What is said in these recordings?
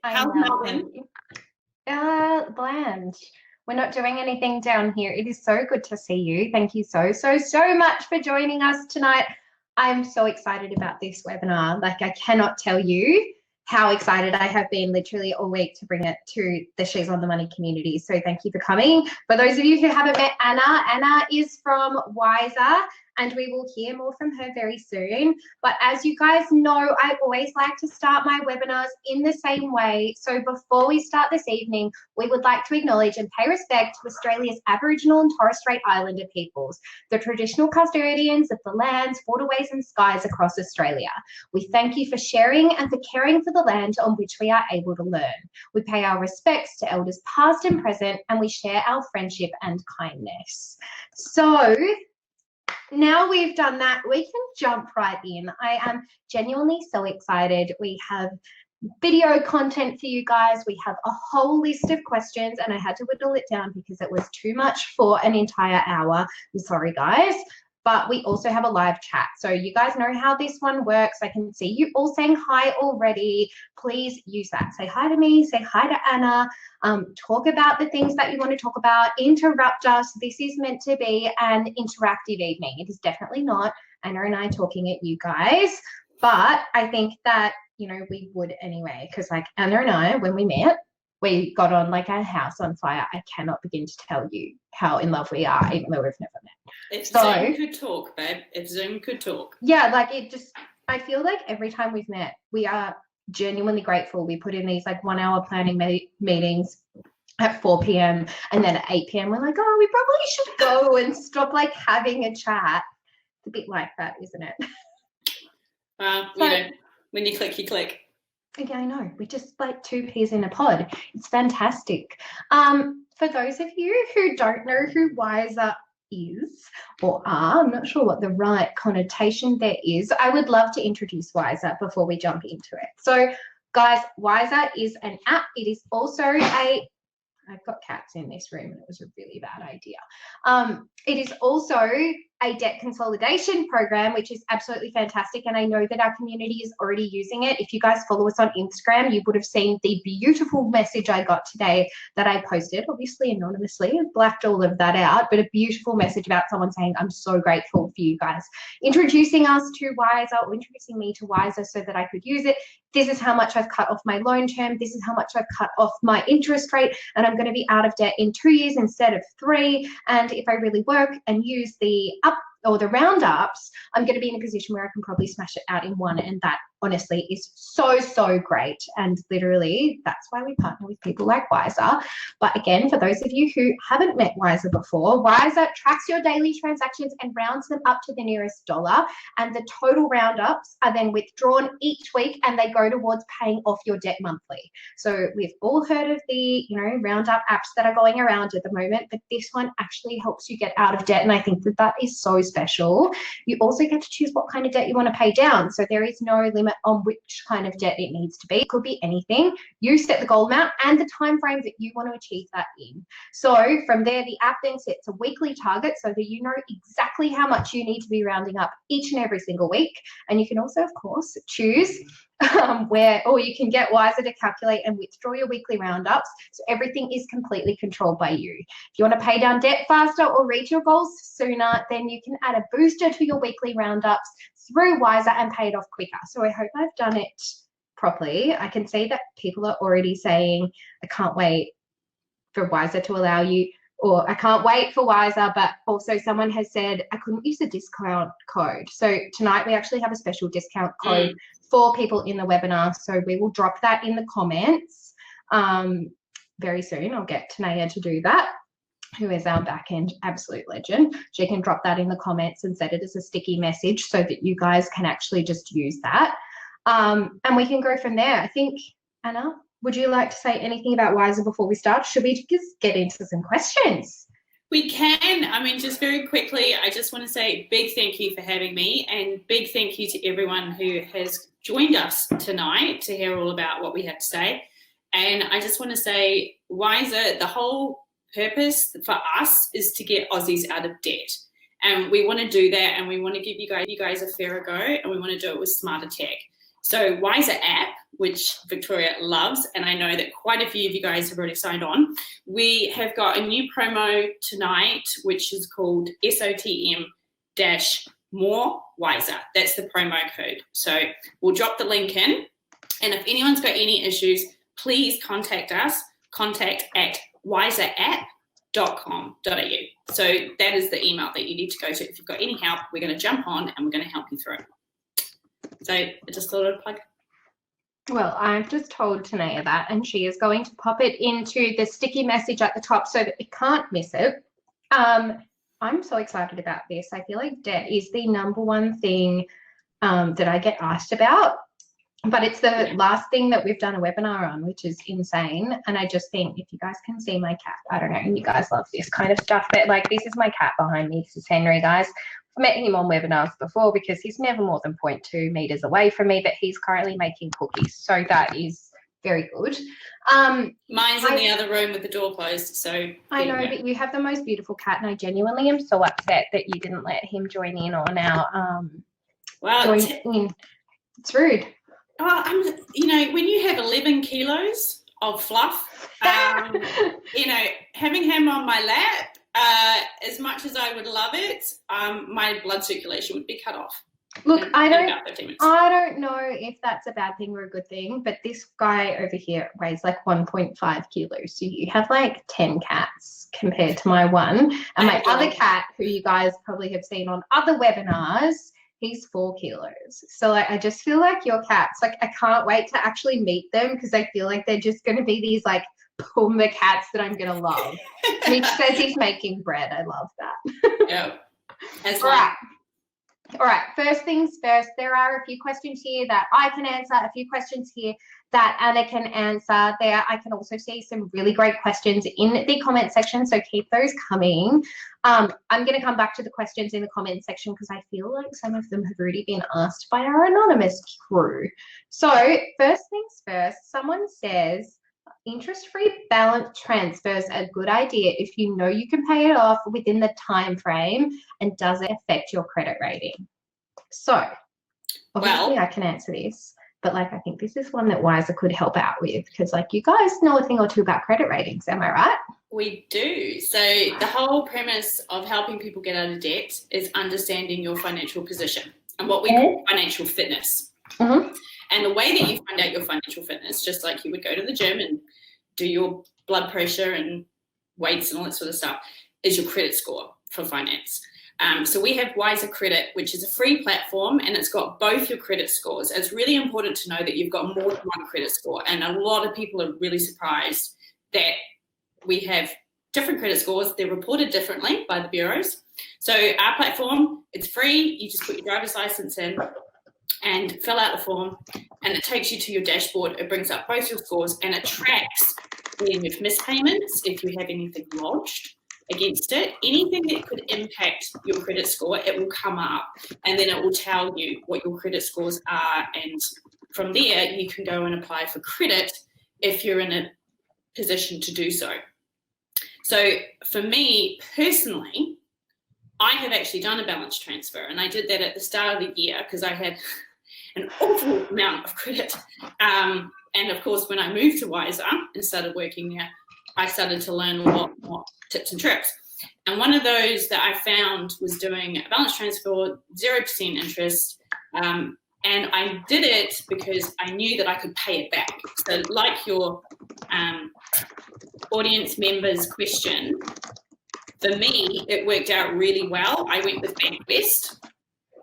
How's Melbourne? Bland. We're not doing anything down here. It is so good to see you. Thank you so much for joining us tonight. I'm so excited about this webinar. Like, I cannot tell you how excited I have been literally all week to bring it to the She's on the Money community. So thank you for coming. For those of you who haven't met Anna is from WISR, and we will hear more from her very soon. But as you guys know, I always like to start my webinars in the same way. So before we start this evening, we would like to acknowledge and pay respect to Australia's Aboriginal and Torres Strait Islander peoples, the traditional custodians of the lands, waterways and skies across Australia. We thank you for sharing and for caring for the land on which we are able to learn. We pay our respects to elders past and present, and we share our friendship and kindness. So now we've done that, we can jump right in. I am genuinely so excited. We have video content for you guys. We have a whole list of questions, and I had to whittle it down because it was too much for an entire hour. I'm sorry, guys. But we also have a live chat. So you guys know how this one works. I can see you all saying hi already. Please use that. Say hi to me, say hi to Anna, talk about the things that you want to talk about, interrupt us. This is meant to be an interactive evening. It is definitely not Anna and I talking at you guys, but I think that, you know, we would anyway, because like Anna and I, when we met, we got on like our house on fire. I cannot begin to tell you how in love we are, even though we've never met. If Zoom could talk, babe. If Zoom could talk. Yeah, like it just, I feel like every time we've met, we are genuinely grateful. We put in these like 1 hour planning meetings at 4 p.m. and then at 8 p.m. we're like, oh, we probably should go and stop like having a chat. It's a bit like that, isn't it? You know, when you click, you click. Yeah, I know. We're just like two peas in a pod. It's fantastic. For those of you who don't know who WISR is or are, I'm not sure what the right connotation there is, I would love to introduce WISR before we jump into it. So, guys, WISR is an app. It is also I've got cats in this room and it was a really bad idea. It is also a debt consolidation program, which is absolutely fantastic. And I know that our community is already using it. If you guys follow us on Instagram, you would have seen the beautiful message I got today that I posted, obviously anonymously. I blacked all of that out, but a beautiful message about someone saying, I'm so grateful for you guys introducing us to WISR or introducing me to WISR so that I could use it. This is how much I've cut off my loan term. This is how much I've cut off my interest rate. And I'm going to be out of debt in 2 years instead of 3. And if I really work and use the up or the roundups, I'm going to be in a position where I can probably smash it out in 1. And that honestly is so great. And literally, that's why we partner with people like WISR. But again, for those of you who haven't met WISR before, WISR tracks your daily transactions and rounds them up to the nearest dollar. And the total roundups are then withdrawn each week and they go towards paying off your debt monthly. So we've all heard of the, you know, roundup apps that are going around at the moment, but this one actually helps you get out of debt. And I think that that is so special. You also get to choose what kind of debt you want to pay down. So there is no limit on which kind of debt it needs to be. It could be anything. You set the goal amount and the time frame that you want to achieve that in. So from there, the app then sets a weekly target so that you know exactly how much you need to be rounding up each and every single week. And you can also, of course, choose or you can get WISR to calculate and withdraw your weekly roundups. So everything is completely controlled by you. If you want to pay down debt faster or reach your goals sooner, then you can add a booster to your weekly roundups through WISR and pay it off quicker. So I hope I've done it properly. I can see that people are already saying, I can't wait for WISR to allow you, or I can't wait for WISR, but also someone has said, I couldn't use the discount code. So tonight we actually have a special discount code for people in the webinar. So we will drop that in the comments very soon. I'll get Tanea to do that, who is our back-end absolute legend. She can drop that in the comments and set it as a sticky message so that you guys can actually just use that. And we can go from there. I think, Anna, would you like to say anything about WISR before we start? Should we just get into some questions? We can. I mean, just very quickly, I just want to say big thank you for having me and big thank you to everyone who has joined us tonight to hear all about what we have to say. And I just want to say WISR, the whole purpose for us is to get Aussies out of debt. And we want to do that and we want to give you guys a fairer go and we want to do it with smarter tech. So WISR app, which Victoria loves, and I know that quite a few of you guys have already signed on, we have got a new promo tonight, which is called SOTM-more WISR. That's the promo code. So we'll drop the link in, and if anyone's got any issues, please contact us, contact@wisrapp.com.au. So that is the email that you need to go to. If you've got any help, we're going to jump on and we're going to help you through it. So I just thought I'd plug. Well, I've just told Tanea that, and she is going to pop it into the sticky message at the top so that you can't miss it. I'm so excited about this. I feel like debt is the number one thing that I get asked about, but it's the last thing that we've done a webinar on, which is insane. And I just think if you guys can see my cat, I don't know, you guys love this kind of stuff, but like this is my cat behind me. This is Henry, guys. I've met him on webinars before because he's never more than 0.2 meters away from me, but he's currently making cookies. So that is very good. Mine's in the other room with the door closed. So I know, but you have the most beautiful cat, and I genuinely am so upset that you didn't let him join in on our It's rude. Oh, when you have 11 kilos of fluff, having him on my lap, as much as I would love it, my blood circulation would be cut off. Look, I don't know if that's a bad thing or a good thing, but this guy over here weighs like 1.5 kilos. So you have like 10 cats compared to my one. And my other cat, who you guys probably have seen on other webinars, he's 4 kilos. So like, I just feel like your cats, like I can't wait to actually meet them because I feel like they're just going to be these like Puma cats that I'm going to love. Mitch says he's making bread. I love that. Yeah. All right, first things first, there are a few questions here that I can answer, a few questions here that Anna can answer. There, I can also see some really great questions in the comment section, so keep those coming. I'm going to come back to the questions in the comment section because I feel like some of them have already been asked by our anonymous crew. So first things first, someone says, interest-free balance transfer is a good idea if you know you can pay it off within the time frame, and does it affect your credit rating? So obviously I can answer this, but like I think this is one that WISR could help out with because like you guys know a thing or two about credit ratings, am I right? We do. So the whole premise of helping people get out of debt is understanding your financial position and what we call financial fitness. Mm-hmm. And the way that you find out your financial fitness, just like you would go to the gym and do your blood pressure and weights and all that sort of stuff, is your credit score for finance. So we have WISR Credit, which is a free platform, and it's got both your credit scores. It's really important to know that you've got more than one credit score, and a lot of people are really surprised that we have different credit scores. They're reported differently by the bureaus. So our platform, it's free. You just put your driver's license in and fill out the form, and it takes you to your dashboard. It brings up both your scores, and it tracks when you've missed payments, if you have anything lodged against it, anything that could impact your credit score, it will come up, and then it will tell you what your credit scores are, and from there you can go and apply for credit if you're in a position to do so. So for me personally, I have actually done a balance transfer, and I did that at the start of the year because I had an awful amount of credit. And of course, when I moved to WISR and started working there, I started to learn a lot more tips and tricks. And one of those that I found was doing a balance transfer, 0% interest. And I did it because I knew that I could pay it back. So like your audience members' question, for me, it worked out really well. I went with Bank West,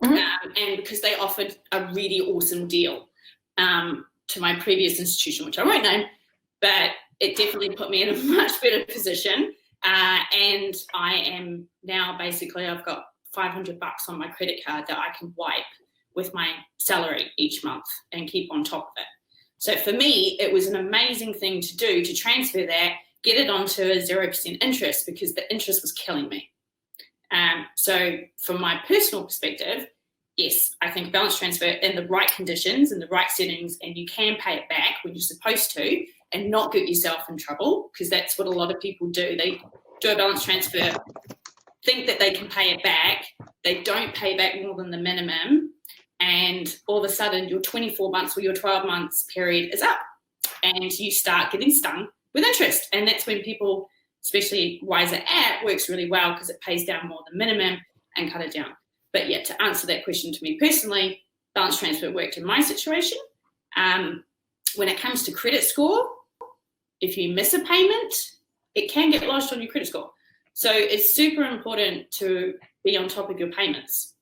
and because they offered a really awesome deal to my previous institution, which I won't name, but it definitely put me in a much better position. And I am now basically, I've got $500 on my credit card that I can wipe with my salary each month and keep on top of it. So for me, it was an amazing thing to do, to transfer that, get it onto a 0% interest, because the interest was killing me. So from my personal perspective, yes, I think balance transfer in the right conditions and the right settings, and you can pay it back when you're supposed to and not get yourself in trouble, because that's what a lot of people do. They do a balance transfer, think that they can pay it back. They don't pay back more than the minimum, and all of a sudden your 24 months or your 12 months period is up and you start getting stung with interest. And that's when people, especially WISR app, works really well because it pays down more than minimum and cut it down. But yeah, to answer that question to me personally, balance transfer worked in my situation. When it comes to credit score, if you miss a payment, it can get lodged on your credit score. So it's super important to be on top of your payments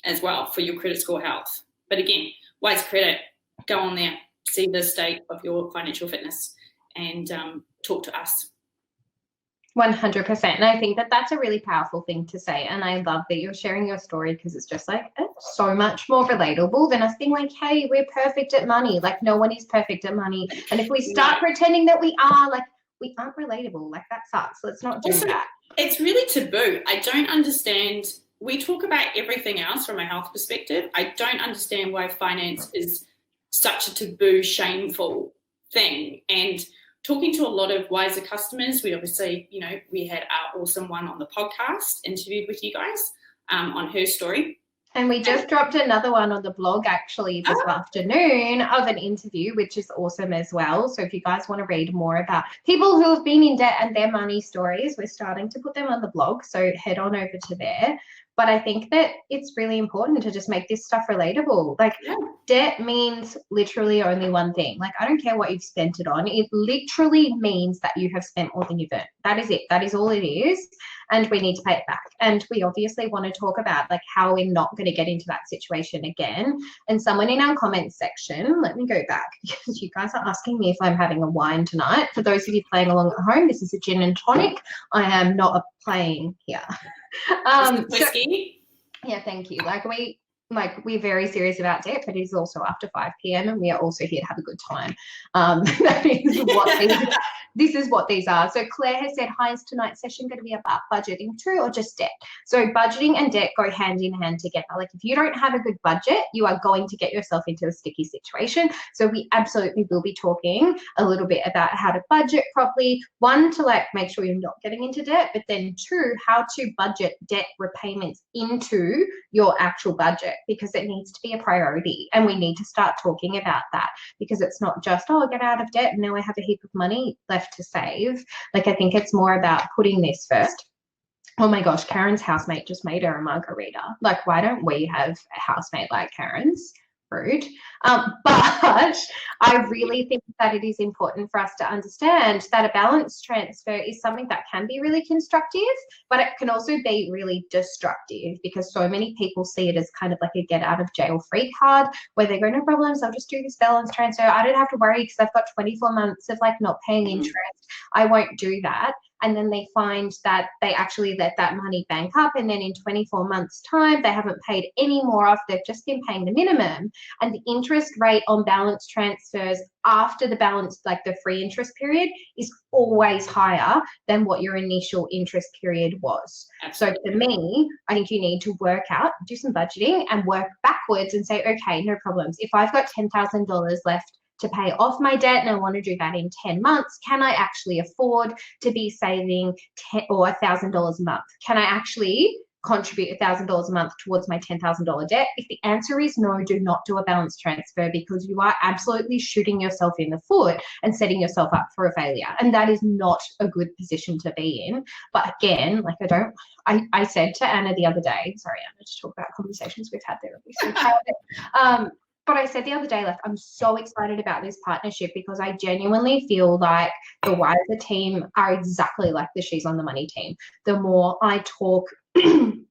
as well for your credit score health. But again, WISR Credit, go on there, see the state of your financial fitness and talk to us. 100%. And I think that that's a really powerful thing to say. And I love that you're sharing your story because it's just like, it's so much more relatable than us being like, hey, we're perfect at money. Like, no one is perfect at money. And if we start pretending that we are, like, we aren't relatable. Like, that sucks. Let's not do that. It's really taboo. I don't understand. We talk about everything else from a health perspective. I don't understand why finance is such a taboo, shameful thing. And talking to a lot of WISR customers, we obviously, we had our awesome one on the podcast, interviewed with you guys on her story. And we just dropped another one on the blog actually this afternoon of an interview, which is awesome as well. So if you guys want to read more about people who have been in debt and their money stories, we're starting to put them on the blog. So head on over to there. But I think that it's really important to just make this stuff relatable. Like, debt means literally only one thing. Like, I don't care what you've spent it on. It literally means that you have spent more than you've earned. That is it. That is all it is. And we need to pay it back. And we obviously want to talk about like how we're not going to get into that situation again. And someone in our comments section, let me go back because you guys are asking me if I'm having a wine tonight. For those of you playing along at home, this is a gin and tonic. I am not playing here. Whiskey. Yeah, thank you. We're very serious about debt, but it is also after 5 p.m. and we are also here to have a good time. That is what this is what these are. So Claire has said, hi, is tonight's session going to be about budgeting too or just debt? So budgeting and debt go hand in hand together. Like if you don't have a good budget, you are going to get yourself into a sticky situation. So we absolutely will be talking a little bit about how to budget properly. One, to like make sure you're not getting into debt, but then two, how to budget debt repayments into your actual budget, because it needs to be a priority and we need to start talking about that, because it's not just, oh, get out of debt and now I have a heap of money left to save. Like I think it's more about putting this first. Oh my gosh, Karen's housemate just made her a margarita. Like, why don't we have a housemate like Karen's? Rude. But I really think that it is important for us to understand that a balance transfer is something that can be really constructive, but it can also be really destructive, because so many people see it as kind of like a get out of jail free card where they go, no problems, I'll just do this balance transfer. I don't have to worry because I've got 24 months of like not paying interest. I won't do that. And then they find that they actually let that money bank up, and then in 24 months time they haven't paid any more off, they've just been paying the minimum, and the interest rate on balance transfers after the balance, like the free interest period, is always higher than what your initial interest period was. So for me, I think you need to work out, do some budgeting and work backwards and say, okay, no problems, if I've got $10,000 left to pay off my debt and I want to do that in 10 months, can I actually afford to be saving $1,000 a month? Can I actually contribute $1,000 a month towards my $10,000 debt? If the answer is no, do not do a balance transfer, because you are absolutely shooting yourself in the foot and setting yourself up for a failure. And that is not a good position to be in. But again, like I said to Anna the other day, sorry, Anna, to talk about conversations we've had there. But I said the other day, like, I'm so excited about this partnership because I genuinely feel like the WISR team are exactly like the She's on the Money team. The more I talk, the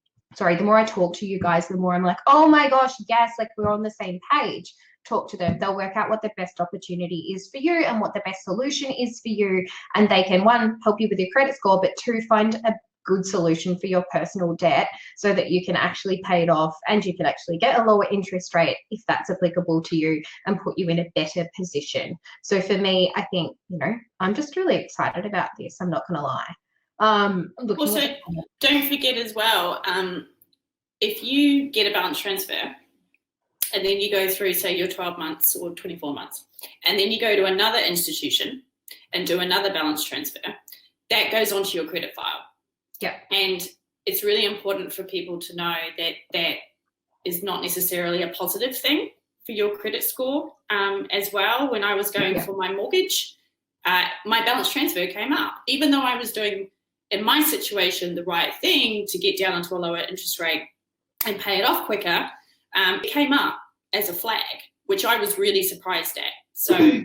more I talk to you guys, the more I'm like, oh my gosh, yes, like we're on the same page. Talk to them. They'll work out what the best opportunity is for you and what the best solution is for you. And they can, one, help you with your credit score, but two, find a good solution for your personal debt so that you can actually pay it off and you can actually get a lower interest rate if that's applicable to you and put you in a better position. So for me, I think, I'm just really excited about this. I'm not going to lie. Also, don't forget as well, if you get a balance transfer and then you go through, say, your 12 months or 24 months, and then you go to another institution and do another balance transfer, that goes onto your credit file. Yeah. And it's really important for people to know that is not necessarily a positive thing for your credit score as well. When I was going for my mortgage, my balance transfer came up. Even though I was doing, in my situation, the right thing to get down onto a lower interest rate and pay it off quicker, it came up as a flag, which I was really surprised at. So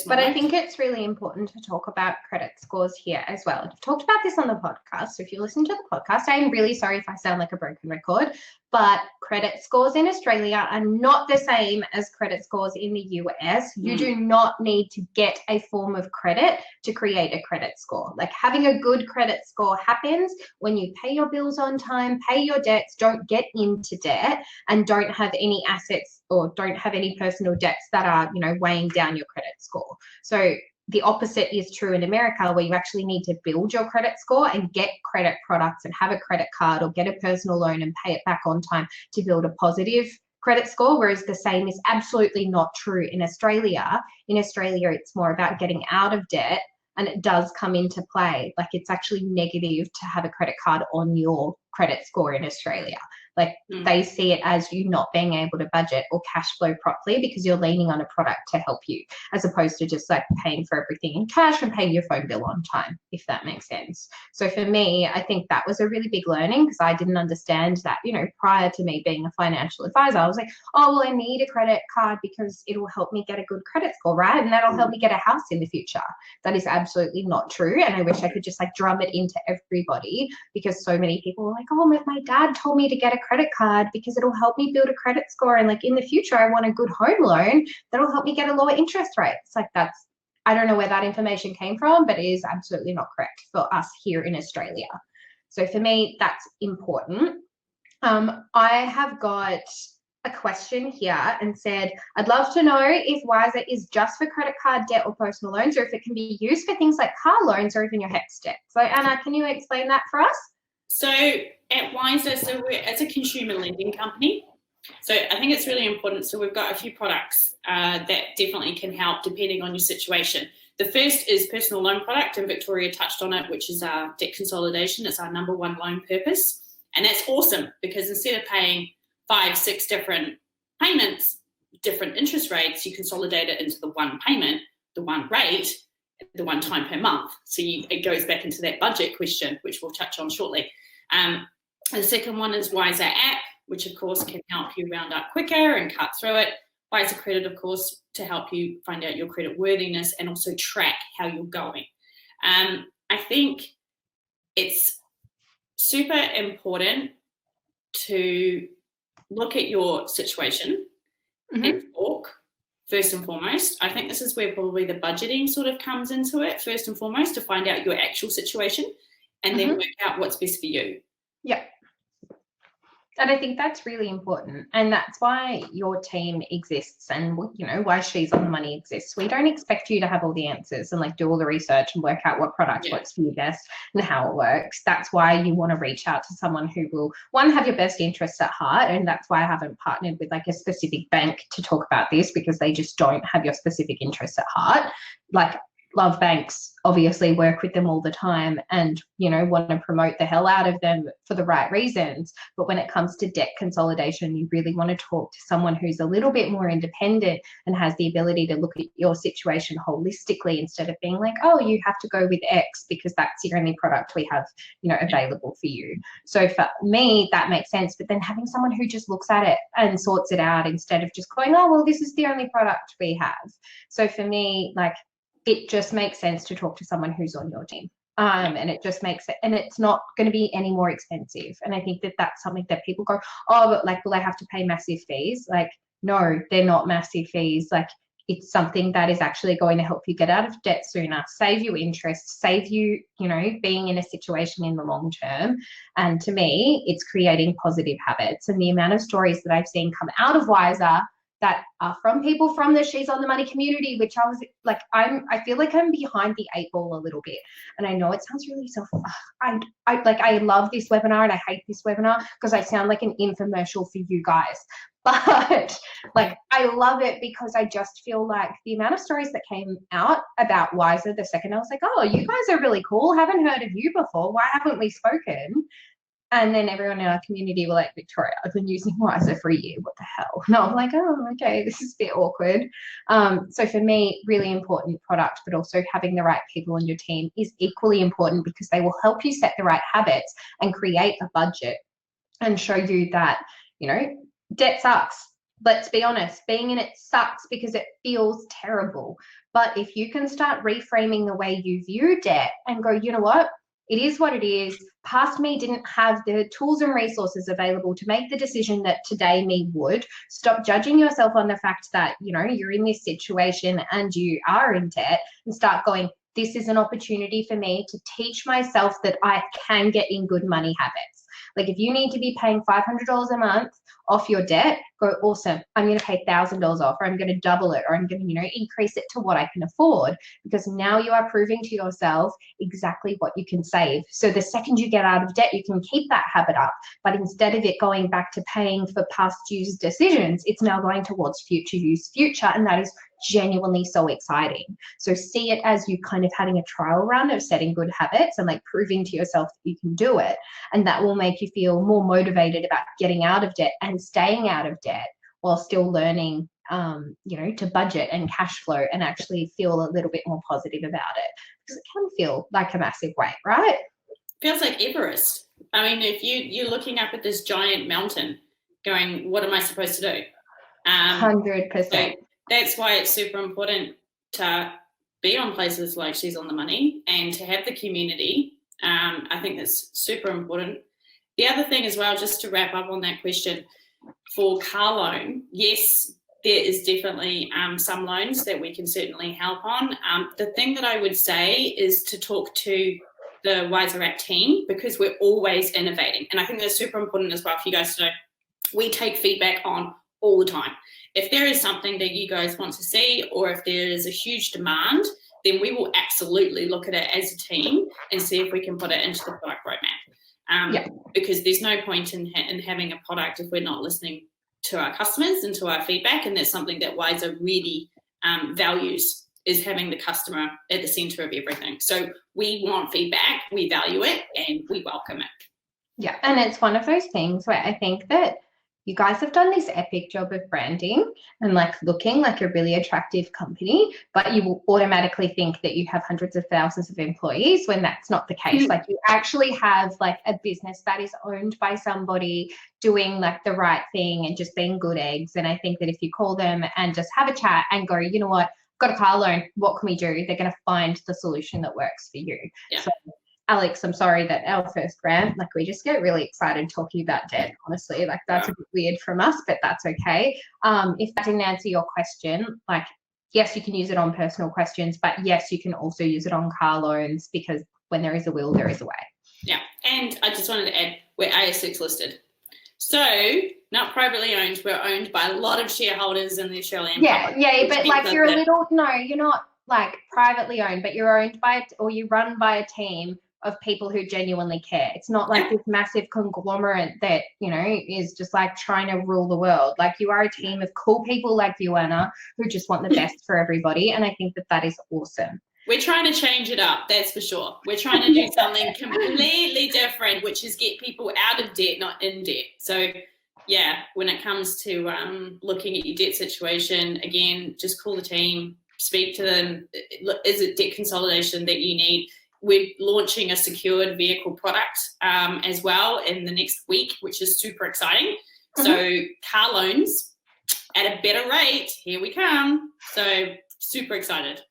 but I think it's really important to talk about credit scores here as well. I've talked about this on the podcast. So if you listen to the podcast, I'm really sorry if I sound like a broken record, but credit scores in Australia are not the same as credit scores in the US. You do not need to get a form of credit to create a credit score. Like, having a good credit score happens when you pay your bills on time, pay your debts, don't get into debt, and don't have any assets or don't have any personal debts that are, you know, weighing down your credit score. So the opposite is true in America, where you actually need to build your credit score and get credit products and have a credit card or get a personal loan and pay it back on time to build a positive credit score, whereas the same is absolutely not true in Australia. In Australia, it's more about getting out of debt, and it does come into play. Like, it's actually negative to have a credit card on your credit score in Australia. Like, they see it as you not being able to budget or cash flow properly because you're leaning on a product to help you, as opposed to just like paying for everything in cash and paying your phone bill on time, if that makes sense. So for me, I think that was a really big learning, because I didn't understand that, you know, prior to me being a financial advisor. I was like, oh, well, I need a credit card because it will help me get a good credit score, right? And that'll help me get a house in the future. That is absolutely not true. And I wish I could just like drum it into everybody, because so many people are like, oh, my dad told me to get a credit card because it'll help me build a credit score, and like in the future I want a good home loan that'll help me get a lower interest rate. It's like, that's, I don't know where that information came from, but it is absolutely not correct for us here in Australia. So for me, that's important. I have got a question here and said, I'd love to know if WISR is just for credit card debt or personal loans, or if it can be used for things like car loans or even your HECS debt. So Anna, can you explain that for us? So at WISR, so we're as a consumer lending company, so I think it's really important. So we've got a few products that definitely can help depending on your situation. The first is personal loan product, and Victoria touched on it, which is our debt consolidation. It's our number one loan purpose. And that's awesome, because instead of paying 5, 6 different payments, different interest rates, you consolidate it into the one payment, the one rate, the one time per month. So it goes back into that budget question, which we'll touch on shortly. The second one is WISR app, which of course can help you round up quicker and cut through it. WISR credit, of course, to help you find out your credit worthiness and also track how you're going. I think it's super important to look at your situation and talk. First and foremost, I think this is where probably the budgeting sort of comes into it, first and foremost, to find out your actual situation and then work out what's best for you. Yeah. And I think that's really important. And that's why your team exists, and, you know, why She's on the Money exists. We don't expect you to have all the answers and like do all the research and work out what product works for you best and how it works. That's why you want to reach out to someone who will, one, have your best interests at heart. And that's why I haven't partnered with like a specific bank to talk about this, because they just don't have your specific interests at heart. Like, love banks, obviously work with them all the time and, you know, want to promote the hell out of them for the right reasons. But when it comes to debt consolidation, you really want to talk to someone who's a little bit more independent and has the ability to look at your situation holistically, instead of being like, oh, you have to go with X because that's the only product we have, you know, available for you. So for me, that makes sense. But then having someone who just looks at it and sorts it out, instead of just going, oh, well, this is the only product we have. So for me, like, it just makes sense to talk to someone who's on your team. And it just makes it, and it's not going to be any more expensive. And I think that that's something that people go, oh, but like, will I have to pay massive fees? Like, no, they're not massive fees. Like, it's something that is actually going to help you get out of debt sooner, save you interest, save you, you know, being in a situation in the long term. And to me, it's creating positive habits. And the amount of stories that I've seen come out of WISR that are from people from the She's on the Money community, which I was like, I feel like I'm behind the 8 ball a little bit. And I know it sounds really I love this webinar and I hate this webinar because I sound like an infomercial for you guys. But like, I love it because I just feel like the amount of stories that came out about WISR the second, I was like, oh, you guys are really cool. Haven't heard of you before. Why haven't we spoken? And then everyone in our community were like, Victoria, I've been using WISR for a year. What the hell? And I'm like, oh, okay, this is a bit awkward. So for me, really important product, but also having the right people on your team is equally important because they will help you set the right habits and create a budget and show you that, you know, debt sucks. Let's be honest, being in it sucks because it feels terrible. But if you can start reframing the way you view debt and go, you know what? It is what it is. Past me didn't have the tools and resources available to make the decision that today me would. Stop judging yourself on the fact that, you know, you're in this situation and you are in debt, and start going, this is an opportunity for me to teach myself that I can get in good money habits. Like if you need to be paying $500 a month off your debt, go, awesome, I'm going to pay $1,000 off, or I'm going to double it, or I'm going to, you know, increase it to what I can afford, because now you are proving to yourself exactly what you can save. So the second you get out of debt, you can keep that habit up, but instead of it going back to paying for past use decisions, it's now going towards future use future, and that is genuinely so exciting. So see it as you kind of having a trial run of setting good habits and like proving to yourself that you can do it, and that will make you feel more motivated about getting out of debt and staying out of debt while still learning you know, to budget and cash flow and actually feel a little bit more positive about it, because it can feel like a massive weight, right? Feels like Everest. I mean, if you're looking up at this giant mountain going, what am I supposed to do? 100%. So that's why it's super important to be on places like She's on the Money and to have the community. I think that's super important. The other thing as well, just to wrap up on that question, for car loan, yes, there is definitely some loans that we can certainly help on. The thing that I would say is to talk to the WISR App team, because we're always innovating. And I think that's super important as well for you guys to know. We take feedback on all the time. If there is something that you guys want to see, or if there is a huge demand, then we will absolutely look at it as a team and see if we can put it into the product roadmap. Because there's no point in having a product if we're not listening to our customers and to our feedback, and that's something that WISR really values, is having the customer at the center of everything. So we want feedback, we value it, and we welcome it. Yeah, and it's one of those things where I think that you guys have done this epic job of branding and like looking like a really attractive company, but you will automatically think that you have hundreds of thousands of employees when that's not the case. Like you actually have like a business that is owned by somebody doing like the right thing and just being good eggs. And I think that if you call them and just have a chat and go, you know what, got a car loan, what can we do? They're going to find the solution that works for you. Yeah. So Alex, I'm sorry that our first rant, like we just get really excited talking about debt, honestly, like that's a bit weird from us, but that's okay. If that didn't answer your question, like, yes, you can use it on personal questions, but yes, you can also use it on car loans, because when there is a will, there is a way. Yeah, and I just wanted to add, we're ASX listed. So not privately owned, we're owned by a lot of shareholders in the Australian public. Yeah, but like you're a little, no, you're not like privately owned, but you're owned by, or you run by a team of people who genuinely care. It's not like this massive conglomerate that, you know, is just like trying to rule the world. Like you are a team of cool people like you, Anna, who just want the best for everybody. And I think that that is awesome. We're trying to change it up, that's for sure. We're trying to do something completely different, which is get people out of debt, not in debt. So yeah, when it comes to looking at your debt situation, again, just call the team, speak to them. Is it debt consolidation that you need? We're launching a secured vehicle product as well in the next week, which is super exciting. So car loans at a better rate, here we come. So super excited.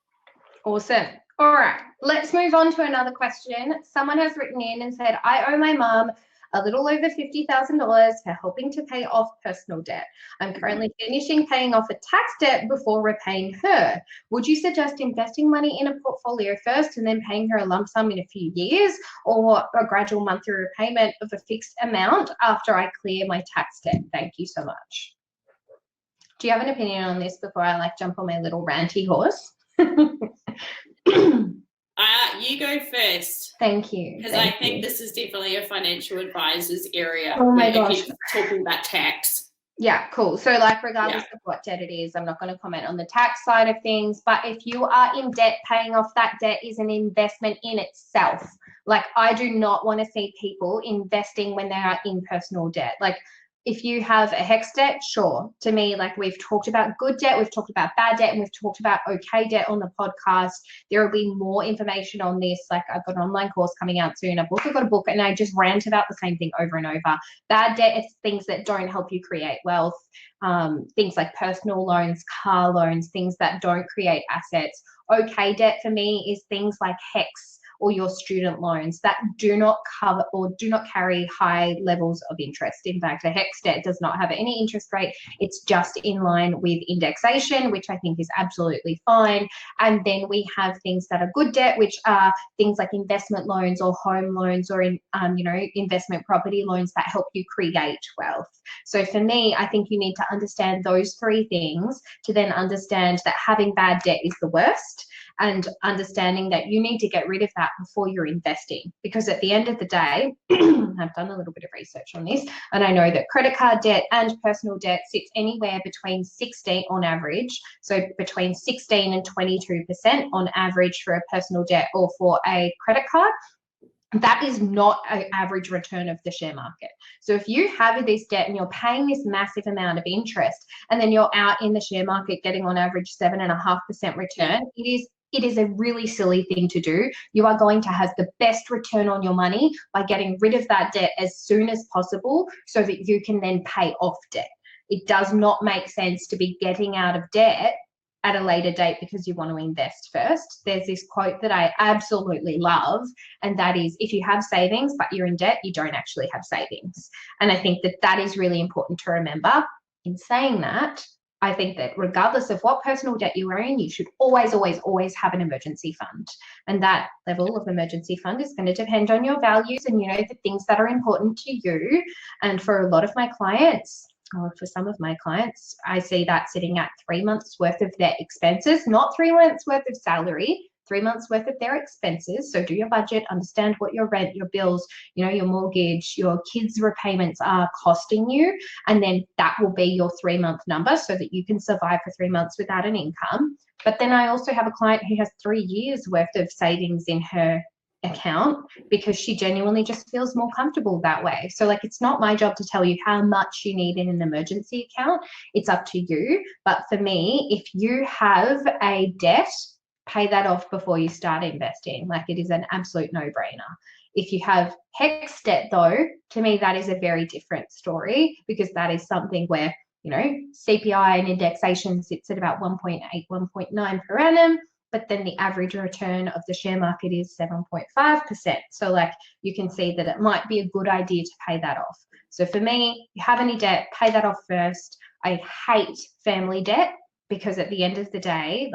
Awesome. All right, let's move on to another question. Someone has written in and said, I owe my mum a little over $50,000 for helping to pay off personal debt. I'm currently finishing paying off a tax debt before repaying her. Would you suggest investing money in a portfolio first and then paying her a lump sum in a few years, or a gradual monthly repayment of a fixed amount after I clear my tax debt? Thank you so much. Do you have an opinion on this before I like jump on my little ranty horse? You go first. Thank you. Because I think this is definitely a financial advisor's area. Oh my gosh. If you're talking about tax. Yeah, cool. So like regardless of what debt it is, I'm not going to comment on the tax side of things, but if you are in debt, paying off that debt is an investment in itself. Like, I do not want to see people investing when they are in personal debt. Like, if you have a HEX debt, sure. To me, like, we've talked about good debt, we've talked about bad debt, and we've talked about okay debt on the podcast. There will be more information on this. Like, I've got an online course coming out soon. I've also got a book, and I just rant about the same thing over and over. Bad debt is things that don't help you create wealth, things like personal loans, car loans, things that don't create assets. Okay debt for me is things like HEX or your student loans that do not cover or do not carry high levels of interest. In fact, a HEX debt does not have any interest rate. It's just in line with indexation, which I think is absolutely fine. And then we have things that are good debt, which are things like investment loans or home loans or investment property loans that help you create wealth. So for me, I think you need to understand those three things to then understand that having bad debt is the worst, and understanding that you need to get rid of that before you're investing. Because at the end of the day, I've done a little bit of research on this, and I know that credit card debt and personal debt sits anywhere between 16 on average, so between 16 and 22% on average for a personal debt or for a credit card. That is not an average return of the share market. So if you have this debt and you're paying this massive amount of interest, and then you're out in the share market getting on average 7.5% return, it is a really silly thing to do. You are going to have the best return on your money by getting rid of that debt as soon as possible so that you can then pay off debt. It does not make sense to be getting out of debt at a later date because you want to invest first. There's this quote that I absolutely love, and that is, if you have savings but you're in debt, you don't actually have savings. And I think that that is really important to remember. In saying that, I think that regardless of what personal debt you are in, you should always, always, always have an emergency fund. And that level of emergency fund is going to depend on your values and, the things that are important to you. And for a lot of my clients, for some of my clients, I see that sitting at 3 months worth of their expenses, not 3 months worth of salary, 3 months worth of their expenses. So do your budget, understand what your rent, your bills, your mortgage, your kids' repayments are costing you. And then that will be your 3 month number so that you can survive for 3 months without an income. But then I also have a client who has 3 years worth of savings in her account because she genuinely just feels more comfortable that way. So it's not my job to tell you how much you need in an emergency account. It's up to you. But for me, if you have a debt, pay that off before you start investing. It is an absolute no-brainer. If you have HEX debt though, to me that is a very different story, because that is something where CPI and indexation sits at about 1.8, 1.9 per annum. But then the average return of the share market is 7.5%. So you can see that it might be a good idea to pay that off. So for me, if you have any debt, pay that off first. I hate family debt because at the end of the day,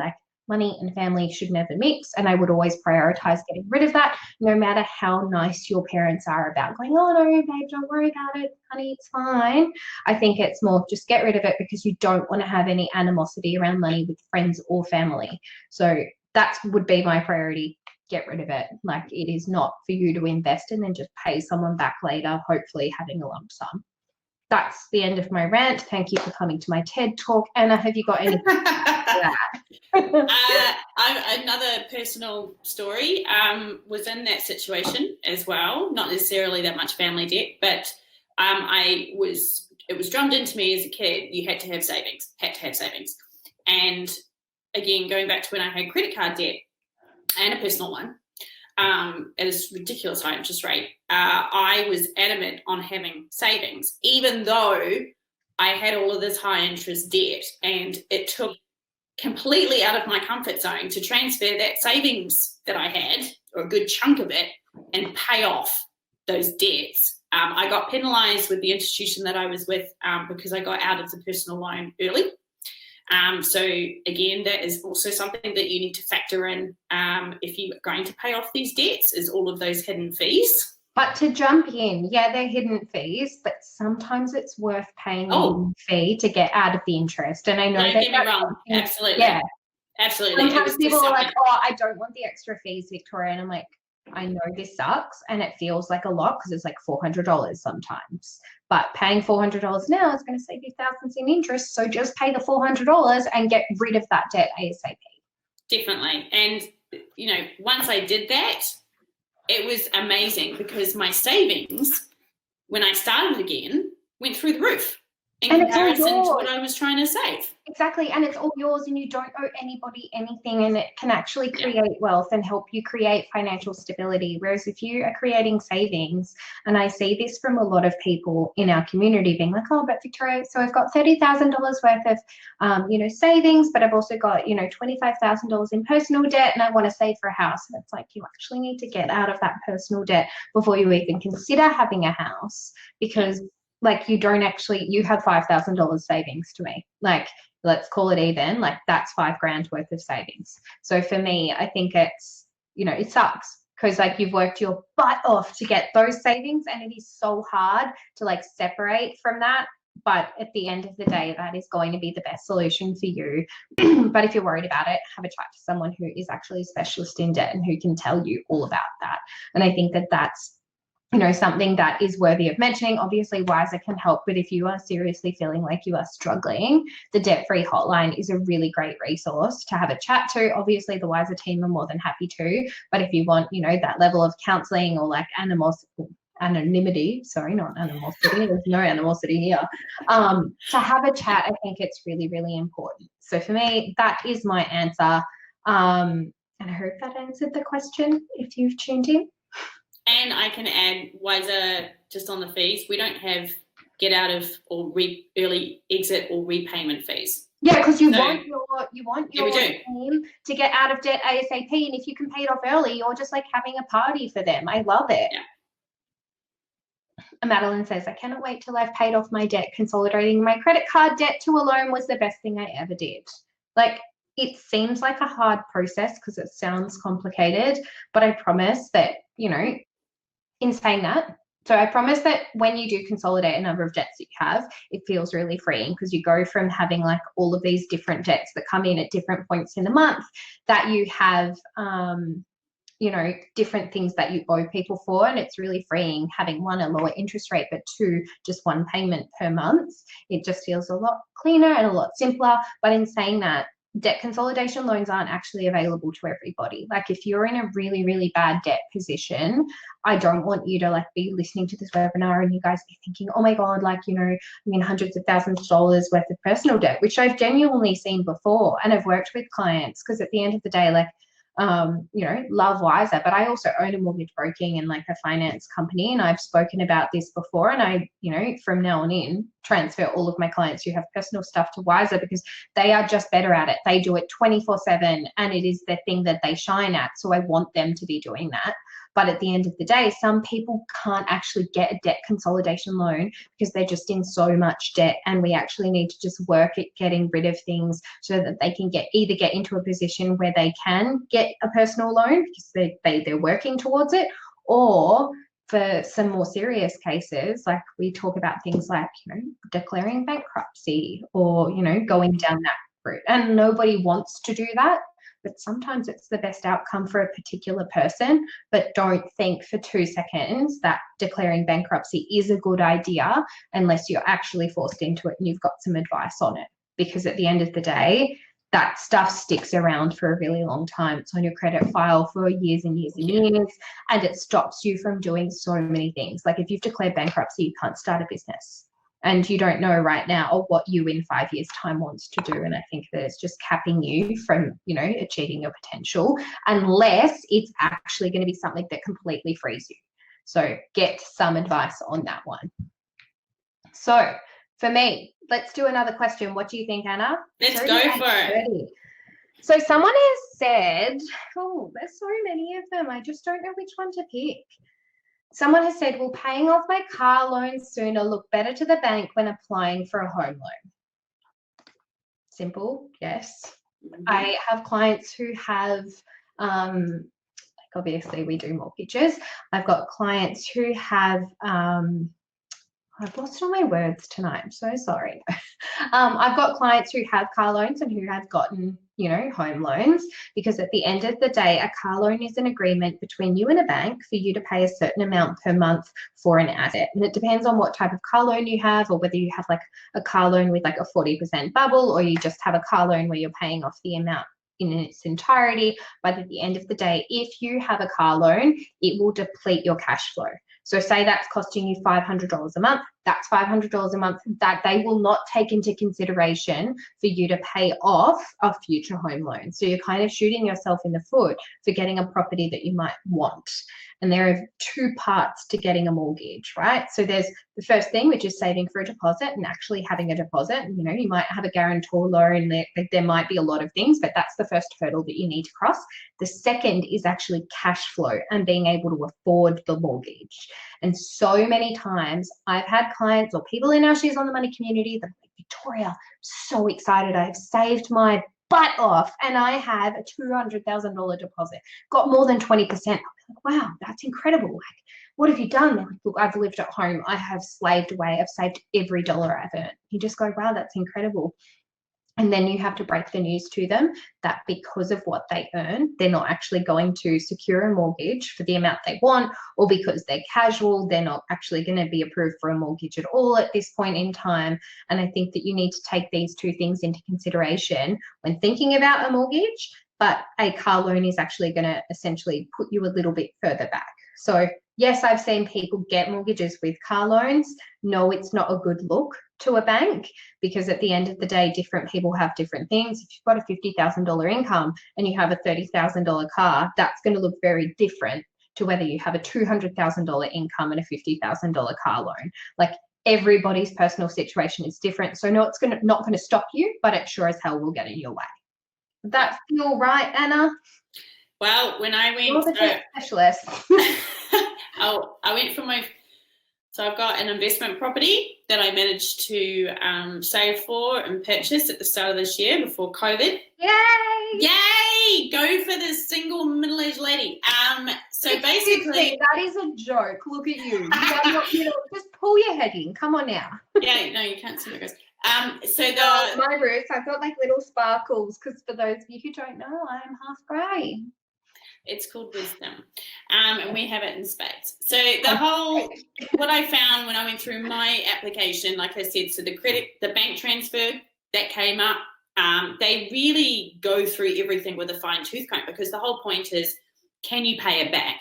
money and family should never mix. And I would always prioritize getting rid of that, no matter how nice your parents are about going, oh no, babe, don't worry about it, honey, it's fine. I think it's more just get rid of it because you don't want to have any animosity around money with friends or family. So that would be my priority. Get rid of it. It is not for you to invest in and just pay someone back later, hopefully having a lump sum. That's the end of my rant. Thank you for coming to my TED Talk. Anna, have you got anything to add to that? Another personal story was in that situation as well. Not necessarily that much family debt, but it was drummed into me as a kid. You had to have savings. And again, going back to when I had credit card debt and a personal one, at a ridiculous high interest rate, I was adamant on having savings, even though I had all of this high interest debt, and it took completely out of my comfort zone to transfer that savings that I had, or a good chunk of it, and pay off those debts. I got penalised with the institution that I was with because I got out of the personal loan early. So again, that is also something that you need to factor in if you're going to pay off these debts, is all of those hidden fees. But to jump in, yeah, they're hidden fees, but sometimes it's worth paying a hidden fee to get out of the interest. And I know don't get me wrong, absolutely. Yeah. Absolutely. Sometimes people are like, oh, I don't want the extra fees, Victoria. And I'm like, I know this sucks and it feels like a lot because it's $400 sometimes. But paying $400 now is going to save you thousands in interest. So just pay the $400 and get rid of that debt ASAP. Definitely. And, once I did that, it was amazing because my savings, when I started again, went through the roof in comparison to what I was trying to save. Exactly, and it's all yours and you don't owe anybody anything, and it can actually create wealth and help you create financial stability. Whereas if you are creating savings, and I see this from a lot of people in our community being like, oh, but Victoria, so I've got $30,000 worth of savings, but I've also got $25,000 in personal debt, and I want to save for a house. And it's like, you actually need to get out of that personal debt before you even consider having a house, because like you have $5,000 savings to me. Like, let's call it even, like that's $5,000 worth of savings. So for me, I think it's, it sucks because like you've worked your butt off to get those savings, and it is so hard to like separate from that. But at the end of the day, that is going to be the best solution for you. But if you're worried about it, have a chat to someone who is actually a specialist in debt and who can tell you all about that. And I think that that's something that is worthy of mentioning. Obviously, WISR can help, but if you are seriously feeling like you are struggling, the debt-free hotline is a really great resource to have a chat to. Obviously, the WISR team are more than happy to, but if you want, that level of counselling or like anonymity, sorry, not animosity, there's no animosity here, to have a chat, I think it's really, really important. So for me, that is my answer. And I hope that answered the question if you've tuned in. And I can add, WISR, just on the fees, we don't have get out of or early exit or repayment fees. Yeah, because you want your team to get out of debt ASAP, and if you can pay it off early, you're just like having a party for them. I love it. Yeah. Madeline says, I cannot wait till I've paid off my debt. Consolidating my credit card debt to a loan was the best thing I ever did. Like, it seems like a hard process because it sounds complicated, but I promise that, in saying that, so I promise that when you do consolidate a number of debts that you have, it feels really freeing because you go from having like all of these different debts that come in at different points in the month, that you have, different things that you owe people for, and it's really freeing having one, a lower interest rate, but two, just one payment per month. It just feels a lot cleaner and a lot simpler. But in saying that, debt consolidation loans aren't actually available to everybody. Like if you're in a really, really bad debt position, I don't want you to like be listening to this webinar and you guys be thinking, oh my God, like, hundreds of thousands of dollars worth of personal debt, which I've genuinely seen before. And I've worked with clients because at the end of the day, like, love WISR, but I also own a mortgage broking and like a finance company. And I've spoken about this before, and I, from now on in, transfer all of my clients who have personal stuff to WISR because they are just better at it. They do it 24/7 and it is the thing that they shine at. So I want them to be doing that. But at the end of the day, some people can't actually get a debt consolidation loan because they're just in so much debt, and we actually need to just work at getting rid of things so that they can either get into a position where they can get a personal loan because they're working towards it, or for some more serious cases, like we talk about things like, declaring bankruptcy or, going down that route. And nobody wants to do that, but sometimes it's the best outcome for a particular person. But don't think for 2 seconds that declaring bankruptcy is a good idea unless you're actually forced into it and you've got some advice on it. Because at the end of the day, that stuff sticks around for a really long time. It's on your credit file for years and years and years, and it stops you from doing so many things. Like if you've declared bankruptcy, you can't start a business. And you don't know right now what you in 5 years' time wants to do. And I think that it's just capping you from, achieving your potential, unless it's actually going to be something that completely frees you. So get some advice on that one. So for me, let's do another question. What do you think, Anna? Let's go for it. So someone has said, oh, there's so many of them. I just don't know which one to pick. Someone has said, will paying off my car loan sooner look better to the bank when applying for a home loan? Simple, yes. Mm-hmm. I have clients who have, like obviously we do mortgages. I've got clients who have, I've lost all my words tonight. I'm so sorry. I've got clients who have car loans and who have gotten, home loans, because at the end of the day, a car loan is an agreement between you and a bank for you to pay a certain amount per month for an asset. And it depends on what type of car loan you have, or whether you have like a car loan with like a 40% bubble, or you just have a car loan where you're paying off the amount in its entirety. But at the end of the day, if you have a car loan, it will deplete your cash flow. So say that's costing you $500 a month, that's $500 a month that they will not take into consideration for you to pay off a future home loan. So you're kind of shooting yourself in the foot for getting a property that you might want. And there are two parts to getting a mortgage, right? So there's the first thing, which is saving for a deposit and actually having a deposit. You know, you might have a guarantor loan, there might be a lot of things, but that's the first hurdle that you need to cross. The second is actually cash flow and being able to afford the mortgage. And so many times I've had clients or people in our She's on the Money community that are like, Victoria, I'm so excited. I've saved my butt off and I have a $200,000 deposit, got more than 20%. I'll be like, wow, that's incredible. Like, what have you done? They're like, look, I've lived at home. I have slaved away. I've saved every dollar I've earned. You just go, wow, that's incredible. And then you have to break the news to them that because of what they earn, they're not actually going to secure a mortgage for the amount they want, or because they're casual, they're not actually going to be approved for a mortgage at all at this point in time. And I think that you need to take these two things into consideration when thinking about a mortgage, but a car loan is actually going to essentially put you a little bit further back. So yes, I've seen people get mortgages with car loans. No, it's not a good look to a bank, because at the end of the day, different people have different things. If you've got a $50,000 income and you have a $30,000 car, that's going to look very different to whether you have a $200,000 income and a $50,000 car loan. Like, everybody's personal situation is different. So no, it's not going to stop you, but it sure as hell will get in your way. Does that feel right, Anna? Well, when I went, you're the debt specialist. I went for so I've got an investment property that I managed to save for and purchase at the start of this year before COVID. Yay! Yay! Go for the single middle-aged lady. So basically, that is a joke. Look at you. Just pull your head in. Come on now. Yeah, no, you can't see my guys. My roots, I've got like little sparkles, because for those of you who don't know, I am half grey. It's called wisdom, and we have it in spades. So what I found when I went through my application, like I said, so the bank transfer that came up, they really go through everything with a fine tooth comb, because the whole point is, can you pay it back?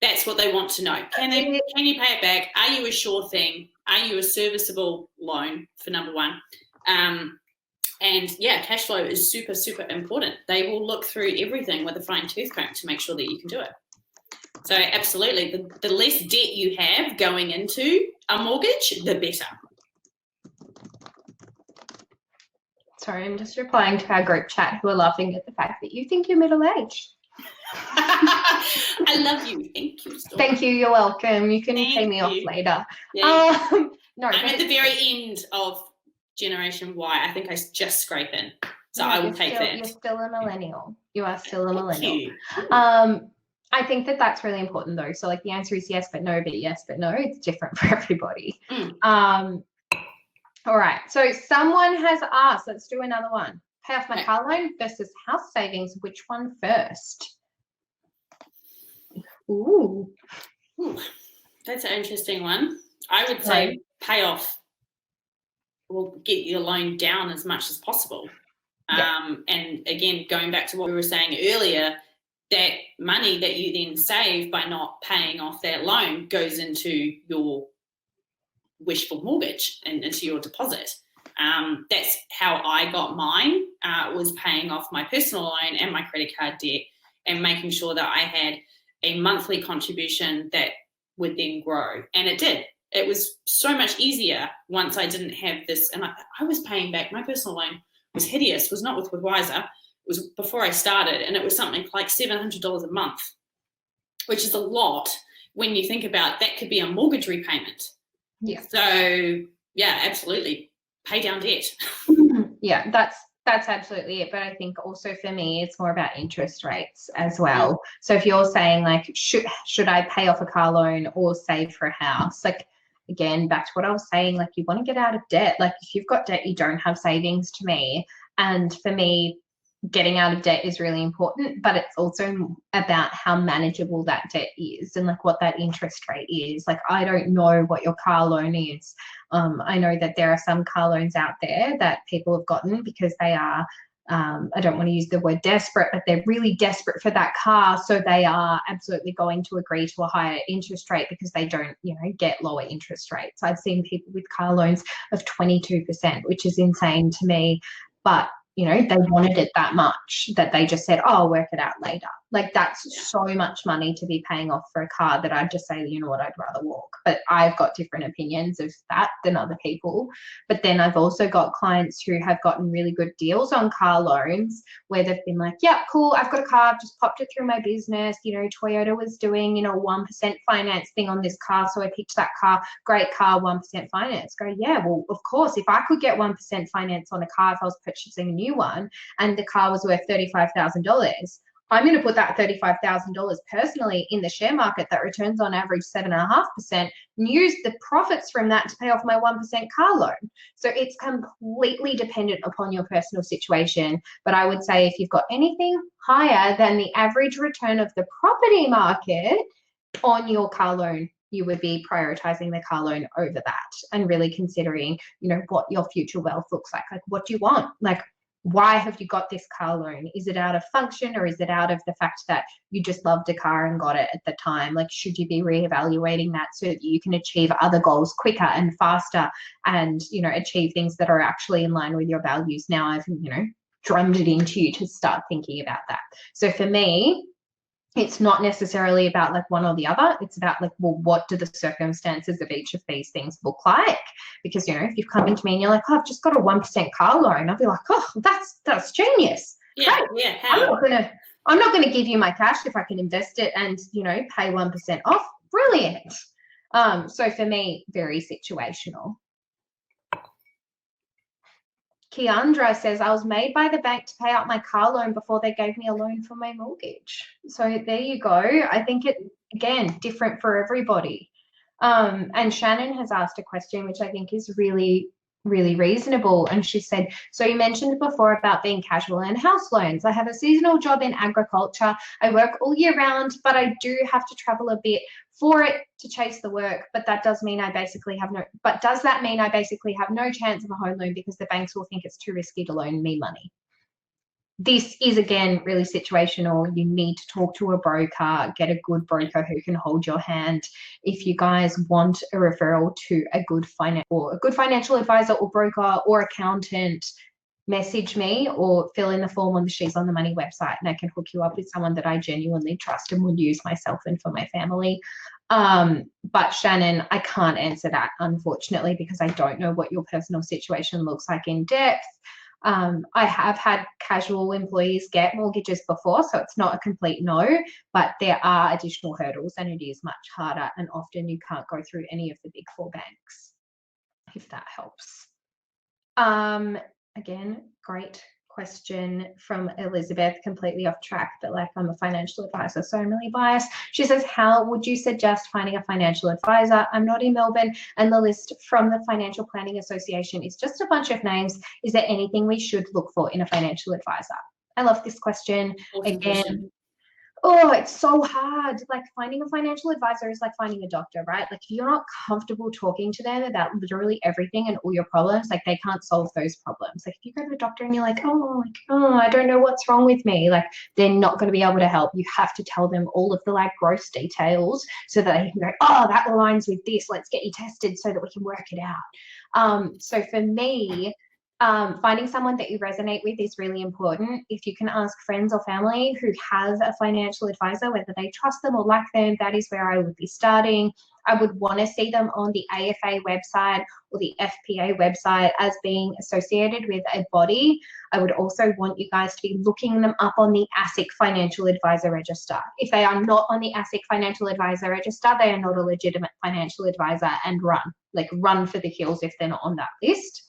That's what they want to know. Can you pay it back? Are you a sure thing? Are you a serviceable loan, for number one? And yeah, cash flow is super, super important. They will look through everything with a fine tooth comb to make sure that you can do it. So absolutely, the less debt you have going into a mortgage, the better. Sorry, I'm just replying to our group chat who are laughing at the fact that you think you're middle-aged. I love you. Thank you. Storm. Thank you. You're welcome. You can pay me off later. Yeah. No, I'm at the very end of Generation Y. I think I just scrape in. So I will take that. You're still a millennial. You are still a millennial. You. I think that that's really important though. So like the answer is yes, but no, but yes, but no. It's different for everybody. All right. So someone has asked, let's do another one. Pay off my car loan versus house savings. Which one first? Ooh, that's an interesting one. I would say pay off will get your loan down as much as possible. And again, going back to what we were saying earlier, that money that you then save by not paying off that loan goes into your wishful mortgage and into your deposit. That's how I got mine, was paying off my personal loan and my credit card debt and making sure that I had a monthly contribution that would then grow. And it did. It was so much easier once I didn't have this. And I was paying back. My personal loan was hideous, was not with WISR. It was before I started. And it was something like $700 a month, which is a lot when you think about that could be a mortgage repayment. Yeah. So, yeah, absolutely. Pay down debt. Yeah, that's absolutely it. But I think also for me, it's more about interest rates as well. So if you're saying like, should I pay off a car loan or save for a house? Like, again, back to what I was saying, like you want to get out of debt. Like if you've got debt, you don't have savings to me. And for me, getting out of debt is really important, but it's also about how manageable that debt is and like what that interest rate is. Like, I don't know what your car loan is. I know that there are some car loans out there that people have gotten because they are I don't want to use the word desperate, but they're really desperate for that car. So they are absolutely going to agree to a higher interest rate because they don't, get lower interest rates. I've seen people with car loans of 22%, which is insane to me. But they wanted it that much that they just said, oh, I'll work it out later. Like, that's so much money to be paying off for a car that I'd just say, you know what, I'd rather walk. But I've got different opinions of that than other people. But then I've also got clients who have gotten really good deals on car loans where they've been like, yeah, cool, I've got a car, I've just popped it through my business. Toyota was doing, 1% finance thing on this car. So I picked that car, great car, 1% finance. Go, yeah, well, of course, if I could get 1% finance on a car if I was purchasing a new one and the car was worth $35,000, I'm going to put that $35,000 personally in the share market that returns on average 7.5% and use the profits from that to pay off my 1% car loan. So it's completely dependent upon your personal situation. But I would say if you've got anything higher than the average return of the property market on your car loan, you would be prioritizing the car loan over that and really considering, what your future wealth looks like. Like, what do you want? Like, why have you got this car loan? Is it out of function, or is it out of the fact that you just loved a car and got it at the time? Like, should you be reevaluating that so that you can achieve other goals quicker and faster and, achieve things that are actually in line with your values? Now I've, drummed it into you to start thinking about that. So for me, it's not necessarily about like one or the other. It's about like, well, what do the circumstances of each of these things look like? Because, if you've come into me and you're like, oh, I've just got a 1% car loan, I'll be like, oh, that's genius. Yeah, Great. yeah. I'm not gonna give you my cash if I can invest it and, pay 1% off. Brilliant. So for me, very situational. Keandra says, I was made by the bank to pay out my car loan before they gave me a loan for my mortgage. So there you go. I think it, again, different for everybody. And Shannon has asked a question, which I think is really, really reasonable. And she said, so you mentioned before about being casual and house loans. I have a seasonal job in agriculture. I work all year round, but I do have to travel a bit for it to chase the work. But that does mean I basically have no, but does that mean I basically have no chance of a home loan because the banks will think it's too risky to loan me money? This is, again, really situational. You need to talk to a broker, get a good broker who can hold your hand. If you guys want a referral to a good financial advisor or broker or accountant, message me or fill in the form on the She's on the Money website, and I can hook you up with someone that I genuinely trust and would use myself and for my family. But Shannon, I can't answer that, unfortunately, because I don't know what your personal situation looks like in depth. I have had casual employees get mortgages before, so it's not a complete no, but there are additional hurdles and it is much harder, and often you can't go through any of the big four banks, if that helps. Again, great question from Elizabeth, completely off track, but like, I'm a financial advisor, so I'm really biased. She says, how would you suggest finding a financial advisor? I'm not in Melbourne, and the list from the Financial Planning Association is just a bunch of names. Is there anything we should look for in a financial advisor? I love this question. Again, oh, it's so hard. Like, finding a financial advisor is like finding a doctor, right? Like, if you're not comfortable talking to them about literally everything and all your problems, like, they can't solve those problems. Like, if you go to the doctor and you're like, oh, I don't know what's wrong with me, like, they're not going to be able to help. You have to tell them all of the like gross details so that they can go, oh, that aligns with this. Let's get you tested so that we can work it out. So for me, finding someone that you resonate with is really important. If you can ask friends or family who have a financial advisor, whether they trust them or like them, that is where I would be starting. I would want to see them on the AFA website or the FPA website as being associated with a body. I would also want you guys to be looking them up on the ASIC Financial Advisor Register. If they are not on the ASIC Financial Advisor Register, they are not a legitimate financial advisor, and run for the hills if they're not on that list.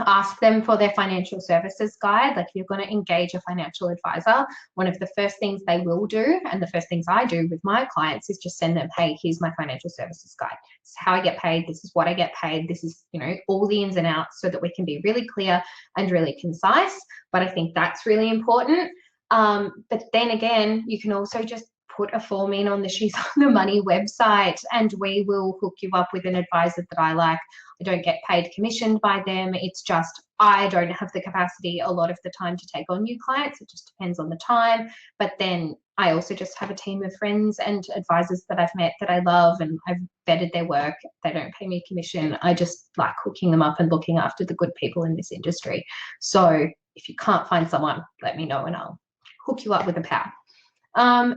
Ask them for their financial services guide. Like, if you're going to engage a financial advisor, one of the first things they will do, and the first things I do with my clients, is just send them, hey, here's my financial services guide. This is how I get paid. This is what I get paid. This is, all the ins and outs, so that we can be really clear and really concise. But I think that's really important. But then again, you can also just put a form in on the She's on the Money website, and we will hook you up with an advisor that I like. I don't get paid commissioned by them. It's just I don't have the capacity a lot of the time to take on new clients. It just depends on the time. But then I also just have a team of friends and advisors that I've met that I love, and I've vetted their work. They don't pay me commission. I just like hooking them up and looking after the good people in this industry. So if you can't find someone, let me know and I'll hook you up with a pal.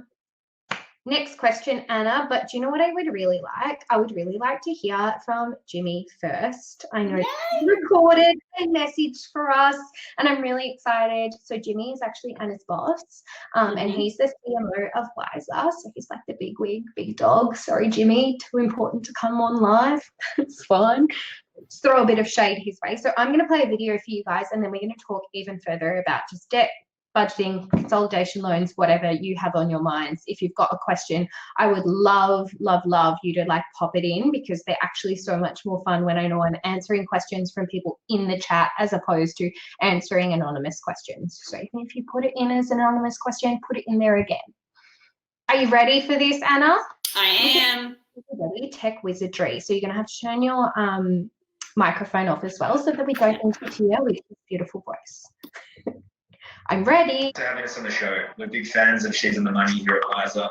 Next question, Anna, but do you know what I would really like? I would really like to hear from Jimmy first. I know he recorded a message for us and I'm really excited. So Jimmy is actually Anna's boss, and he's the CMO of WISR. So he's like the big wig, big dog. Sorry, Jimmy, too important to come on live. It's fine. Just throw a bit of shade his way. So I'm going to play a video for you guys and then we're going to talk even further about just debt, budgeting, consolidation loans, whatever you have on your minds. If you've got a question, I would love you to like pop it in, because they're actually so much more fun when I know I'm answering questions from people in the chat as opposed to answering anonymous questions. So even if you put it in as an anonymous question, put it in there again. Are you ready for this, Anna? I am. Tech wizardry. So you're going to have to turn your microphone off as well so that we don't interfere with his beautiful voice. I'm ready. Thanks for having us on the show. We're big fans of She's on the Money here at WISR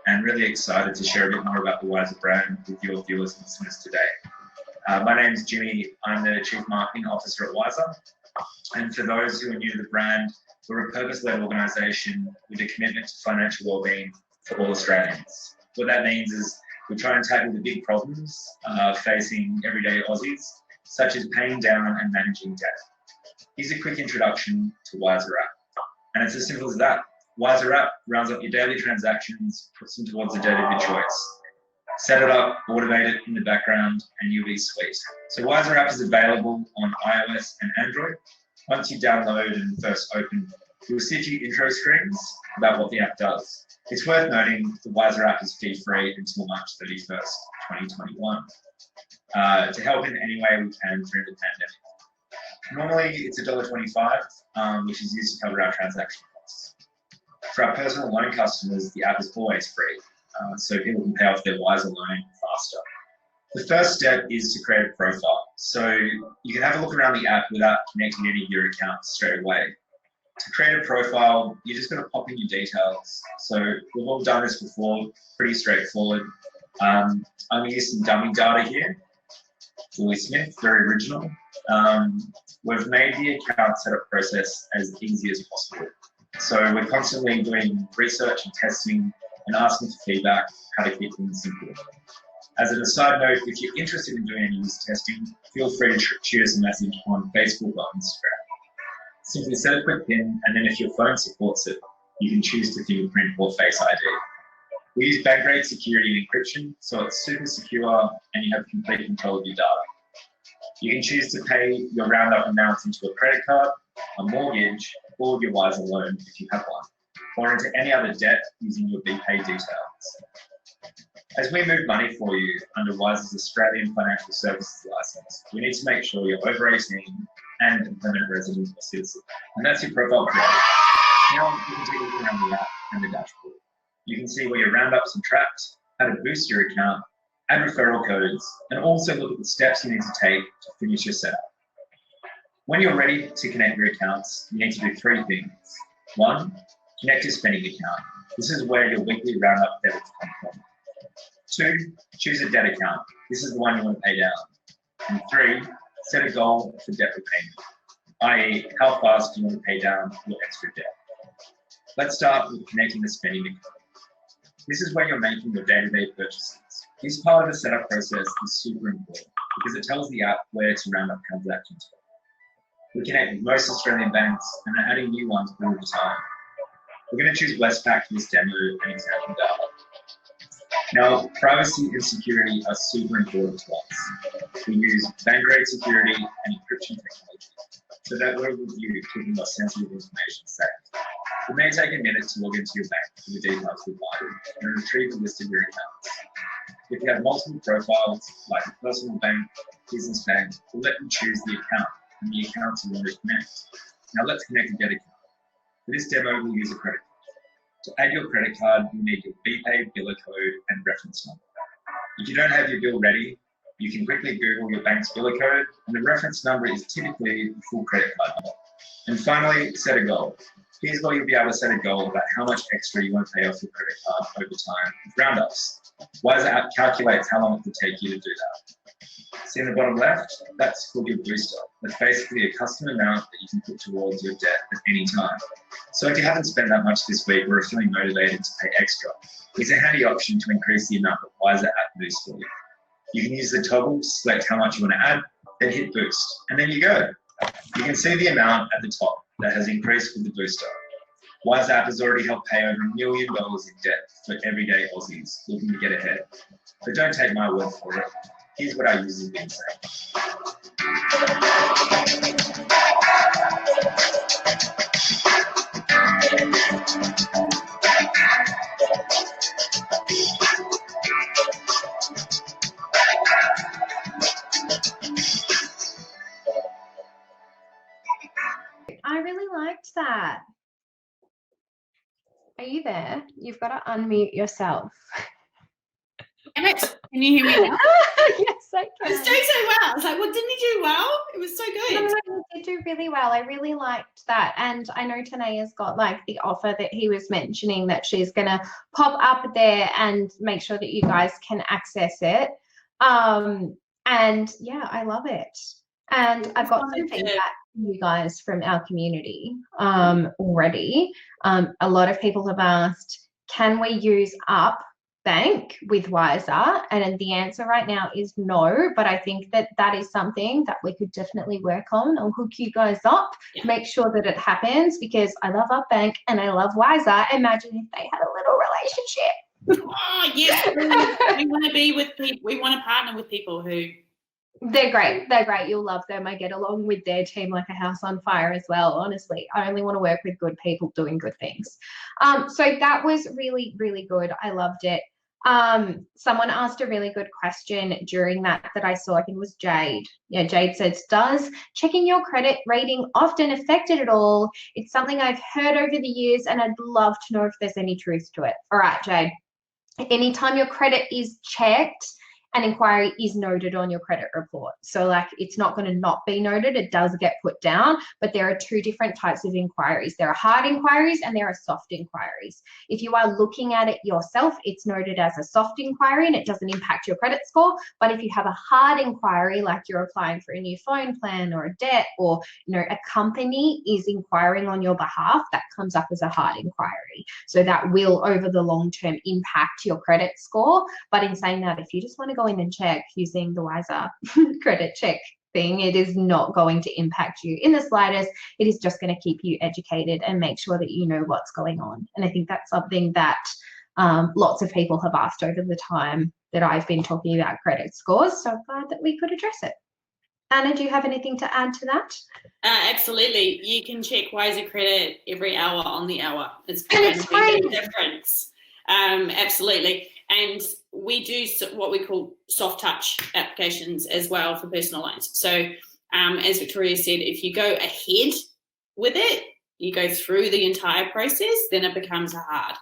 and really excited to share a bit more about the WISR brand with your viewers and listeners today. My name is Jimmy. I'm the Chief Marketing Officer at WISR. And for those who are new to the brand, we're a purpose-led organisation with a commitment to financial wellbeing for all Australians. What that means is we try and tackle the big problems facing everyday Aussies, such as paying down and managing debt. Here's a quick introduction to WISR app. And it's as simple as that. WISR app rounds up your daily transactions, puts them towards the date of your choice. Set it up, automate it in the background, and you'll be sweet. So WISR app is available on iOS and Android. Once you download and first open, you'll see a few intro screens about what the app does. It's worth noting the WISR app is fee-free until March 31st, 2021, to help in any way we can through the pandemic. Normally, it's $1.25, which is used to cover our transaction costs. For our personal loan customers, the app is always free, so people can pay off their WISR loan faster. The first step is to create a profile. So you can have a look around the app without connecting any of your accounts straight away. To create a profile, you're just going to pop in your details. So we've all done this before, pretty straightforward. I'm going to use some dummy data here. Julie Smith, very original. We've made the account setup process as easy as possible. So we're constantly doing research and testing and asking for feedback, how to keep things simple. As an aside note, if you're interested in doing any user testing, feel free to shoot us a message on Facebook or Instagram. Simply set a quick PIN, and then if your phone supports it, you can choose to fingerprint or Face ID. We use bank-grade security and encryption, so it's super secure and you have complete control of your data. You can choose to pay your round-up amounts into a credit card, a mortgage, or your WISR loan if you have one, or into any other debt using your BPay details. As we move money for you under WISR's Australian Financial Services Licence, we need to make sure you're over 18 and a permanent resident or citizen. And that's your profile created. Now you can take a look around the app and the dashboard. You can see where your roundups are tracked, how to boost your account, add referral codes, and also look at the steps you need to take to finish your setup. When you're ready to connect your accounts, you need to do 3 things. 1, connect your spending account. This is where your weekly roundup debits come from. 2, choose a debt account. This is the one you want to pay down. And 3, set a goal for debt repayment, i.e. how fast do you want to pay down your extra debt. Let's start with connecting the spending account. This is where you're making your day-to-day purchases. This part of the setup process is super important because it tells the app where to round up transactions. We connect with most Australian banks and are adding new ones all the time. We're going to choose Westpac for this demo and example data. Now, privacy and security are super important to us. We use bank-grade security and encryption technology so that we're with you keeping your sensitive information safe. It may take a minute to log into your bank for the details provided and retrieve the list of your accounts. If you have multiple profiles, like a personal bank, business bank, we'll let you choose the account and the accounts you want to connect. Now let's connect a debt account. For this demo, we'll use a credit card. To add your credit card, you'll need your BPay biller code and reference number. If you don't have your bill ready, You can quickly Google your bank's biller code, and the reference number is typically the full credit card number. And finally, set a goal. Here's where you'll be able to set a goal about how much extra you want to pay off your credit card over time with round-ups. WISR app calculates how long it will take you to do that. See in the bottom left? That's called your booster. That's basically a custom amount that you can put towards your debt at any time. So if you haven't spent that much this week or are feeling motivated to pay extra, it's a handy option to increase the amount that WISR app boosts for you. You can use the toggle to select how much you want to add, then hit boost, and then you go. You can see the amount at the top that has increased with the booster. WISR app has already helped pay over $1 million in debt for everyday Aussies looking to get ahead. But don't take my word for it. Here's what our users have been saying. I really liked that. Are you there? You've got to unmute yourself. Damn it. Can you hear me now? Yes, I I was can. doing so well. I was like, well, didn't he do well? It was so good. No, you did do really well. I really liked that. And I know Tanea's got like the offer that he was mentioning that she's going to pop up there and make sure that you guys can access it. And yeah, I love it. And I've got some feedback from you guys from our community already. A lot of people have asked, can we use Up Bank with WISR? And the answer right now is no, but I think that that is something that we could definitely work on. I'll hook you guys up, make sure that it happens, because I love Up Bank and I love WISR. Imagine if they had a little relationship. Oh, yes. We want to be with people. We want to partner with people who... They're great. They're great. You'll love them. I get along with their team like a house on fire as well. Honestly, I only want to work with good people doing good things. So that was really, really good. I loved it. Someone asked a really good question during that I saw. I think it was Jade. Yeah, Jade says, does checking your credit rating often affect it at all? It's something I've heard over the years and I'd love to know if there's any truth to it. All right, Jade. Anytime your credit is checked, an inquiry is noted on your credit report. So like it's not going to not be noted. It does get put down, but there are two different types of inquiries. There are hard inquiries and there are soft inquiries. If you are looking at it yourself, it's noted as a soft inquiry and it doesn't impact your credit score. But if you have a hard inquiry, like you're applying for a new phone plan or a debt, or a company is inquiring on your behalf, that comes up as a hard inquiry. So that will over the long term impact your credit score. But in saying that, if you just want to go in and check using the WISR credit check thing, it is not going to impact you in the slightest. It is just going to keep you educated and make sure that you know what's going on. And I think that's something that lots of people have asked over the time that I've been talking about credit scores. So I'm glad that we could address it. Anna, do you have anything to add to that? Absolutely. You can check WISR credit every hour on the hour. It's free. a difference. Absolutely. And we do what we call soft touch applications as well for personal loans. So as Victoria said, if you go ahead with it, you go through the entire process, then it becomes hard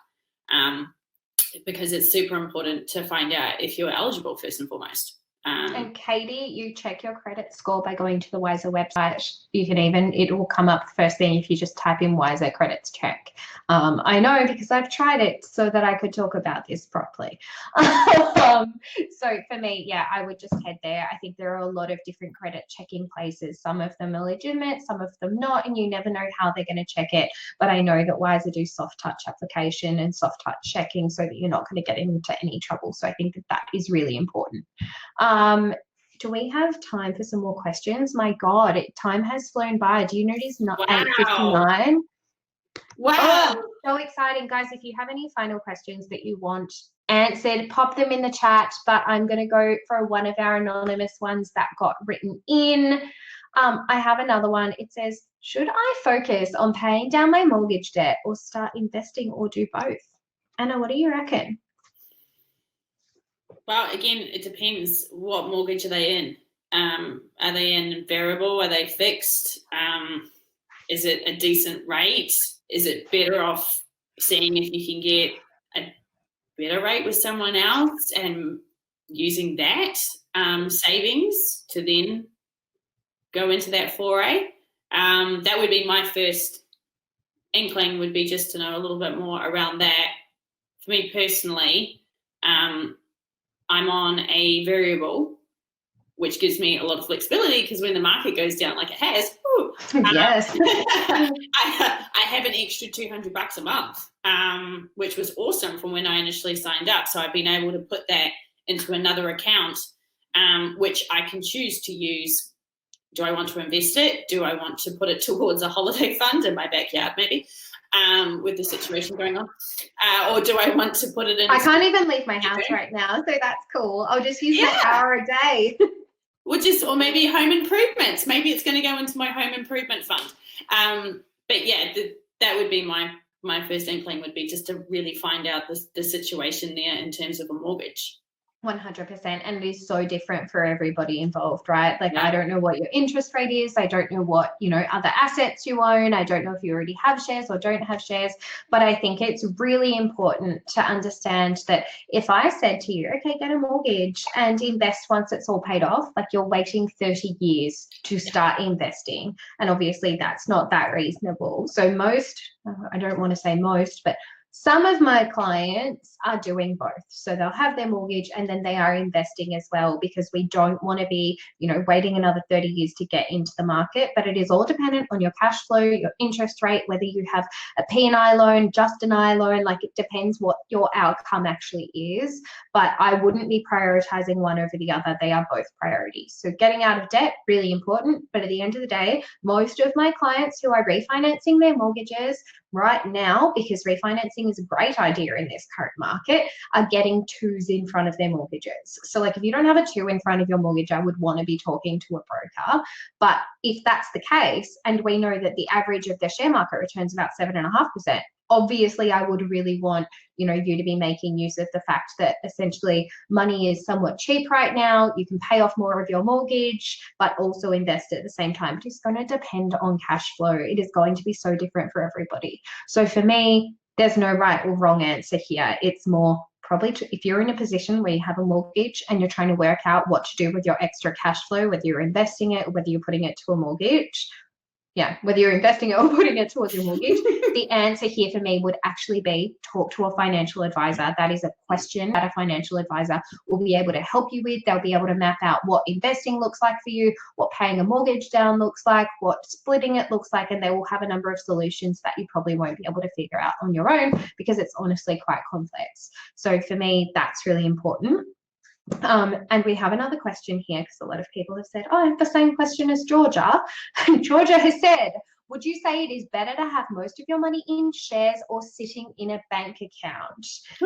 because it's super important to find out if you're eligible first and foremost. And Katie, you check your credit score by going to the WISR website. You can it will come up first thing if you just type in WISR credits check. I know because I've tried it so that I could talk about this properly. So for me, yeah, I would just head there. I think there are a lot of different credit checking places. Some of them are legitimate, some of them not, and you never know how they're going to check it. But I know that WISR do soft touch application and soft touch checking so that you're not going to get into any trouble. So I think that is really important. Do we have time for some more questions? My God, time has flown by. Do you know it is not 8:59? Wow. Oh, so exciting. Guys, if you have any final questions that you want answered, pop them in the chat, but I'm going to go for one of our anonymous ones that got written in. I have another one. It says, should I focus on paying down my mortgage debt or start investing or do both? Anna, what do you reckon? Well, again, it depends. What mortgage are they in? Are they in variable? Are they fixed? Is it a decent rate? Is it better off seeing if you can get a better rate with someone else and using that? savings to then go into that foray. That would be my first inkling, would be just to know a little bit more around that. For me personally, I'm on a variable, which gives me a lot of flexibility, because when the market goes down like it has, yes, I have an extra $200 a month, which was awesome from when I initially signed up. So I've been able to put that into another account, which I can choose to use. Do I want to invest it? Do I want to put it towards a holiday fund in my backyard, maybe, with the situation going on? Or do I want to put it in? I can't even leave my house right now, so that's cool. I'll just use that hour a day. Or maybe home improvements. Maybe it's going to go into my home improvement fund. But yeah, that would be my first inkling, would be just to really find out the situation there in terms of a mortgage. 100%, and it is so different for everybody involved, right? Like, I don't know what your interest rate is. I don't know what, other assets you own. I don't know if you already have shares or don't have shares, but I think it's really important to understand that if I said to you, okay, get a mortgage and invest once it's all paid off, like, you're waiting 30 years to start investing. And obviously that's not that reasonable. So I don't want to say most, but some of my clients are doing both. So they'll have their mortgage and then they are investing as well, because we don't want to be, waiting another 30 years to get into the market. But it is all dependent on your cash flow, your interest rate, whether you have a P&I loan, just an I loan, like, it depends what your outcome actually is. But I wouldn't be prioritizing one over the other. They are both priorities. So getting out of debt, really important. But at the end of the day, most of my clients who are refinancing their mortgages right now, because refinancing is a great idea in this current market, are getting 2s in front of their mortgages. So like, if you don't have a 2 in front of your mortgage, I would want to be talking to a broker. But if that's the case, and we know that the average of the share market returns about 7.5%, obviously I would really want, you to be making use of the fact that essentially money is somewhat cheap right now. You can pay off more of your mortgage, but also invest at the same time. It's going to depend on cash flow. It is going to be so different for everybody. So for me, there's no right or wrong answer here. It's more probably if you're in a position where you have a mortgage and you're trying to work out what to do with your extra cash flow, whether you're investing it or whether you're putting it to a mortgage. Whether you're investing it or putting it towards your mortgage, the answer here for me would actually be talk to a financial advisor. That is a question that a financial advisor will be able to help you with. They'll be able to map out what investing looks like for you, what paying a mortgage down looks like, what splitting it looks like, and they will have a number of solutions that you probably won't be able to figure out on your own, because it's honestly quite complex. So for me, that's really important. And we have another question here, because a lot of people have said, oh, I have the same question as Georgia. Georgia has said, would you say it is better to have most of your money in shares or sitting in a bank account,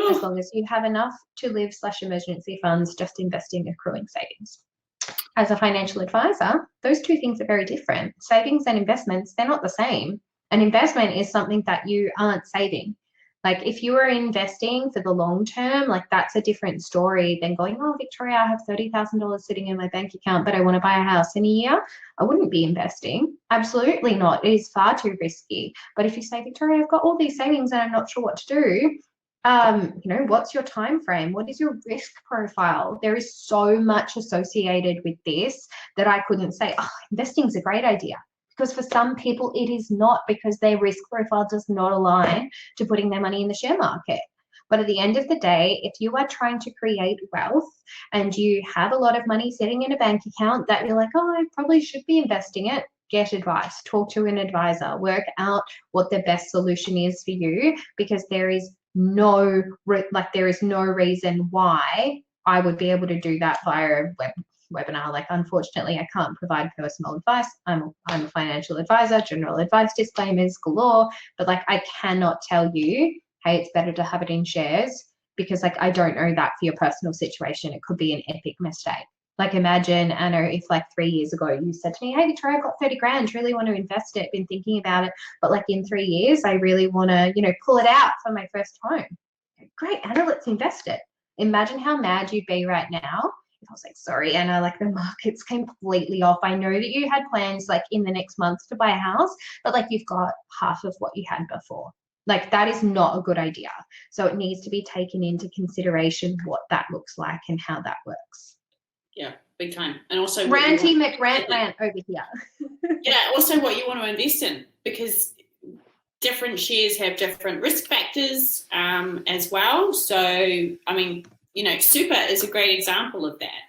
as long as you have enough to live / emergency funds, just investing, accruing savings? As a financial advisor, those two things are very different. Savings and investments, they're not the same. An investment is something that you aren't saving. Like, if you are investing for the long term, like, that's a different story than going, oh, Victoria, I have $30,000 sitting in my bank account, but I want to buy a house in a year. I wouldn't be investing. Absolutely not. It is far too risky. But if you say, Victoria, I've got all these savings and I'm not sure what to do, what's your time frame? What is your risk profile? There is so much associated with this that I couldn't say, oh, investing is a great idea. Because for some people it is not, because their risk profile does not align to putting their money in the share market. But at the end of the day, if you are trying to create wealth and you have a lot of money sitting in a bank account that you're like, oh, I probably should be investing it, get advice, talk to an advisor, work out what the best solution is for you, because there is no reason why I would be able to do that via a webinar. Like, unfortunately, I can't provide personal advice. I'm a financial advisor, general advice disclaimers galore, but like, I cannot tell you, hey, it's better to have it in shares, because like, I don't know that for your personal situation. It could be an epic mistake. Like, imagine, Anna, if like 3 years ago you said to me, hey, Victoria, I've got 30 grand, really want to invest it, been thinking about it, but like in 3 years, I really want to, pull it out for my first home. Great, Anna, let's invest it. Imagine how mad you'd be right now if I was like, sorry, Anna, like the market's completely off. I know that you had plans like in the next month to buy a house, but like you've got half of what you had before. Like, that is not a good idea. So it needs to be taken into consideration what that looks like and how that works. Yeah, big time. And also Ranty McRant rant over here. Yeah, also what you want to invest in, because different shares have different risk factors as well. So, I mean, you know, super is a great example of that.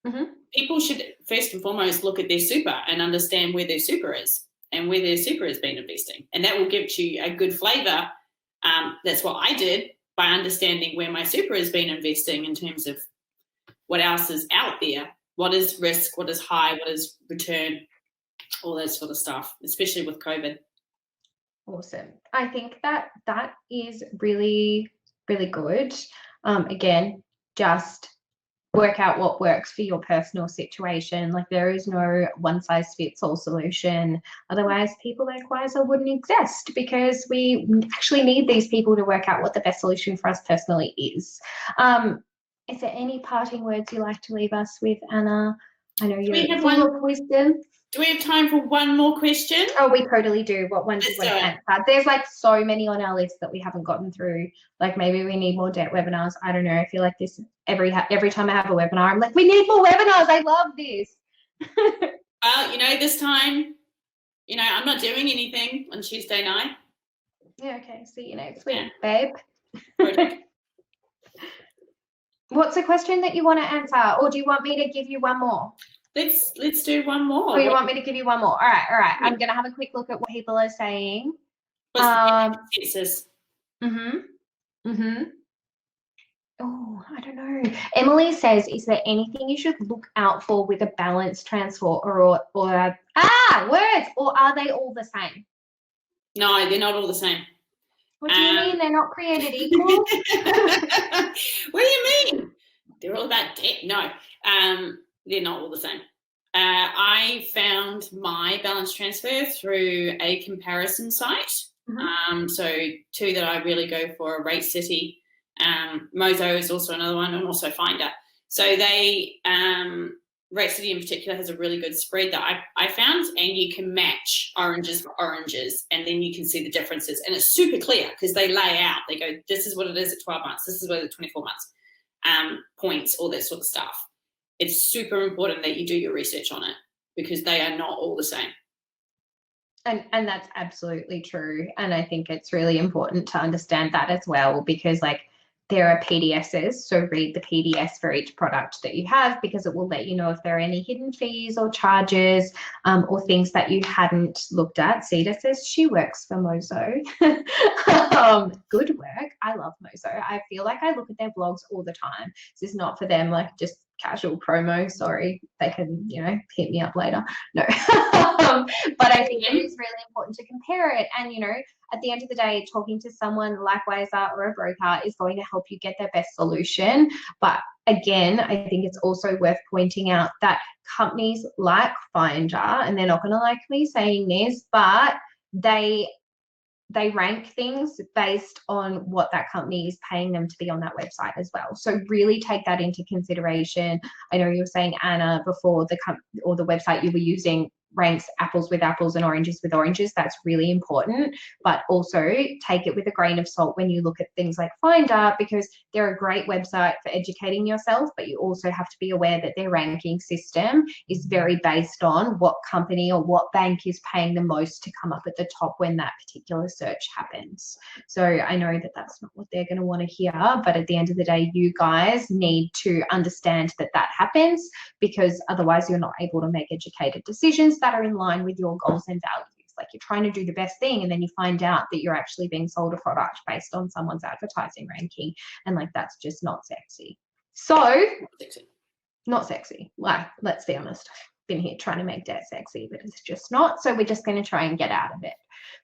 Mm-hmm. People should first and foremost look at their super and understand where their super is and where their super has been investing. And that will give you a good flavour. That's what I did by understanding where my super has been investing in terms of what else is out there, what is risk, what is high, what is return, all that sort of stuff, especially with COVID. Awesome. I think that is really, really good. Again, just work out what works for your personal situation. Like, there is no one size fits all solution. Otherwise, people like WISR wouldn't exist, because we actually need these people to work out what the best solution for us personally is. Is there any parting words you like to leave us with, Anna? I know you're full of wisdom. Do we have time for one more question? Oh, we totally do. What one do you want to answer? There's like so many on our list that we haven't gotten through. Like, maybe we need more debt webinars. I don't know. I feel like this every time I have a webinar, I'm like, we need more webinars. I love this. Well, you know, this time, you know, I'm not doing anything on Tuesday night. Yeah, okay. See you next week, babe. What's a question that you want to answer? Or do you want me to give you one more? Let's do one more. Oh, you want me to give you one more? All right. Yeah. I'm going to have a quick look at what people are saying. What's the consensus? Oh, I don't know. Emily says, is there anything you should look out for with a balance transfer or words, or are they all the same? No, they're not all the same. What do you mean they're not created equal? What do you mean? They're all about debt? No, they're not all the same. I found my balance transfer through a comparison site. So two that I really go for are Rate City. Mozo is also another one, and also Finder. So they, Rate City in particular has a really good spread that I found, and you can match oranges for oranges, and then you can see the differences. And it's super clear because they lay out, they go, this is what it is at 12 months, this is what it is at 24 months, points, all that sort of stuff. It's super important that you do your research on it, because they are not all the same. And that's absolutely true. And I think it's really important to understand that as well, because like, there are PDSs, so read the PDS for each product that you have, because it will let you know if there are any hidden fees or charges or things that you hadn't looked at. Cedar says she works for Mozo. Good work. I love Mozo. I feel like I look at their blogs all the time. This is not for them, like just casual promo. Sorry, they can, you know, hit me up later. No. But I think it is really important to compare it. And, you know, at the end of the day, talking to someone like WISR or a broker is going to help you get their best solution. But again, I think it's also worth pointing out that companies like Finder, and they're not going to like me saying this, but they rank things based on what that company is paying them to be on that website as well. So really take that into consideration. I know you were saying, Anna, before the website you were using ranks apples with apples and oranges with oranges. That's really important, but also take it with a grain of salt when you look at things like Finder, because they're a great website for educating yourself, but you also have to be aware that their ranking system is very based on what company or what bank is paying the most to come up at the top when that particular search happens. So I know that that's not what they're going to want to hear, but at the end of the day, you guys need to understand that that happens, because otherwise you're not able to make educated decisions that are in line with your goals and values. Like, you're trying to do the best thing, and then you find out that you're actually being sold a product based on someone's advertising ranking, and like, that's just not sexy. So not sexy. Like, let's be honest, I've been here trying to make debt sexy, but it's just not. So we're just going to try and get out of it.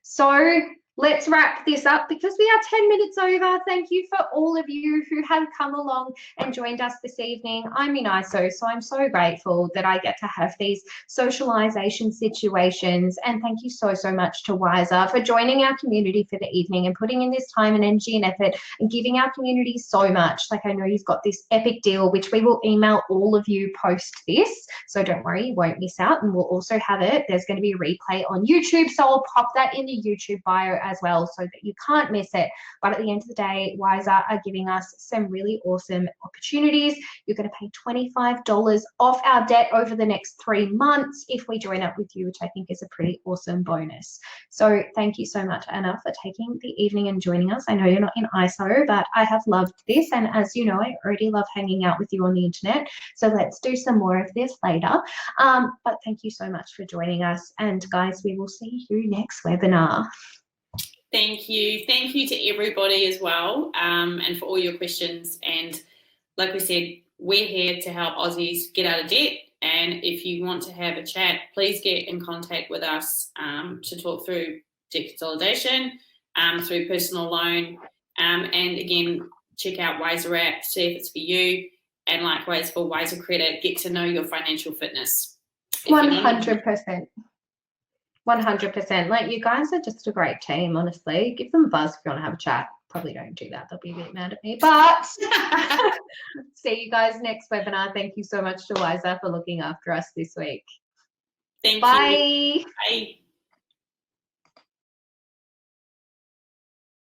So let's wrap this up, because we are 10 minutes over. Thank you for all of you who have come along and joined us this evening. I'm in ISO, so I'm so grateful that I get to have these socialization situations. And thank you so, so much to WISR for joining our community for the evening and putting in this time and energy and effort and giving our community so much. Like, I know you've got this epic deal, which we will email all of you post this. So don't worry, you won't miss out. And we'll also have it. There's going to be a replay on YouTube. So I'll pop that in the YouTube bio as well so that you can't miss it. But at the end of the day, WISR are giving us some really awesome opportunities. You're going to pay $25 off our debt over the next 3 months if we join up with you, which I think is a pretty awesome bonus. So thank you so much, Anna, for taking the evening and joining us. I know you're not in ISO, but I have loved this. And as you know, I already love hanging out with you on the internet. So let's do some more of this later. But thank you so much for joining us. And guys, we will see you next webinar. Thank you. Thank you to everybody as well, and for all your questions. And like we said, we're here to help Aussies get out of debt. And if you want to have a chat, please get in contact with us to talk through debt consolidation, through personal loan. And again, check out WISR app, see if it's for you. And likewise for WISR Credit, get to know your financial fitness. 100%. 100%. Like, you guys are just a great team, honestly. Give them a buzz if you want to have a chat. Probably don't do that. They'll be a bit mad at me. But see you guys next webinar. Thank you so much to WISR for looking after us this week. Thank Bye. you. Bye.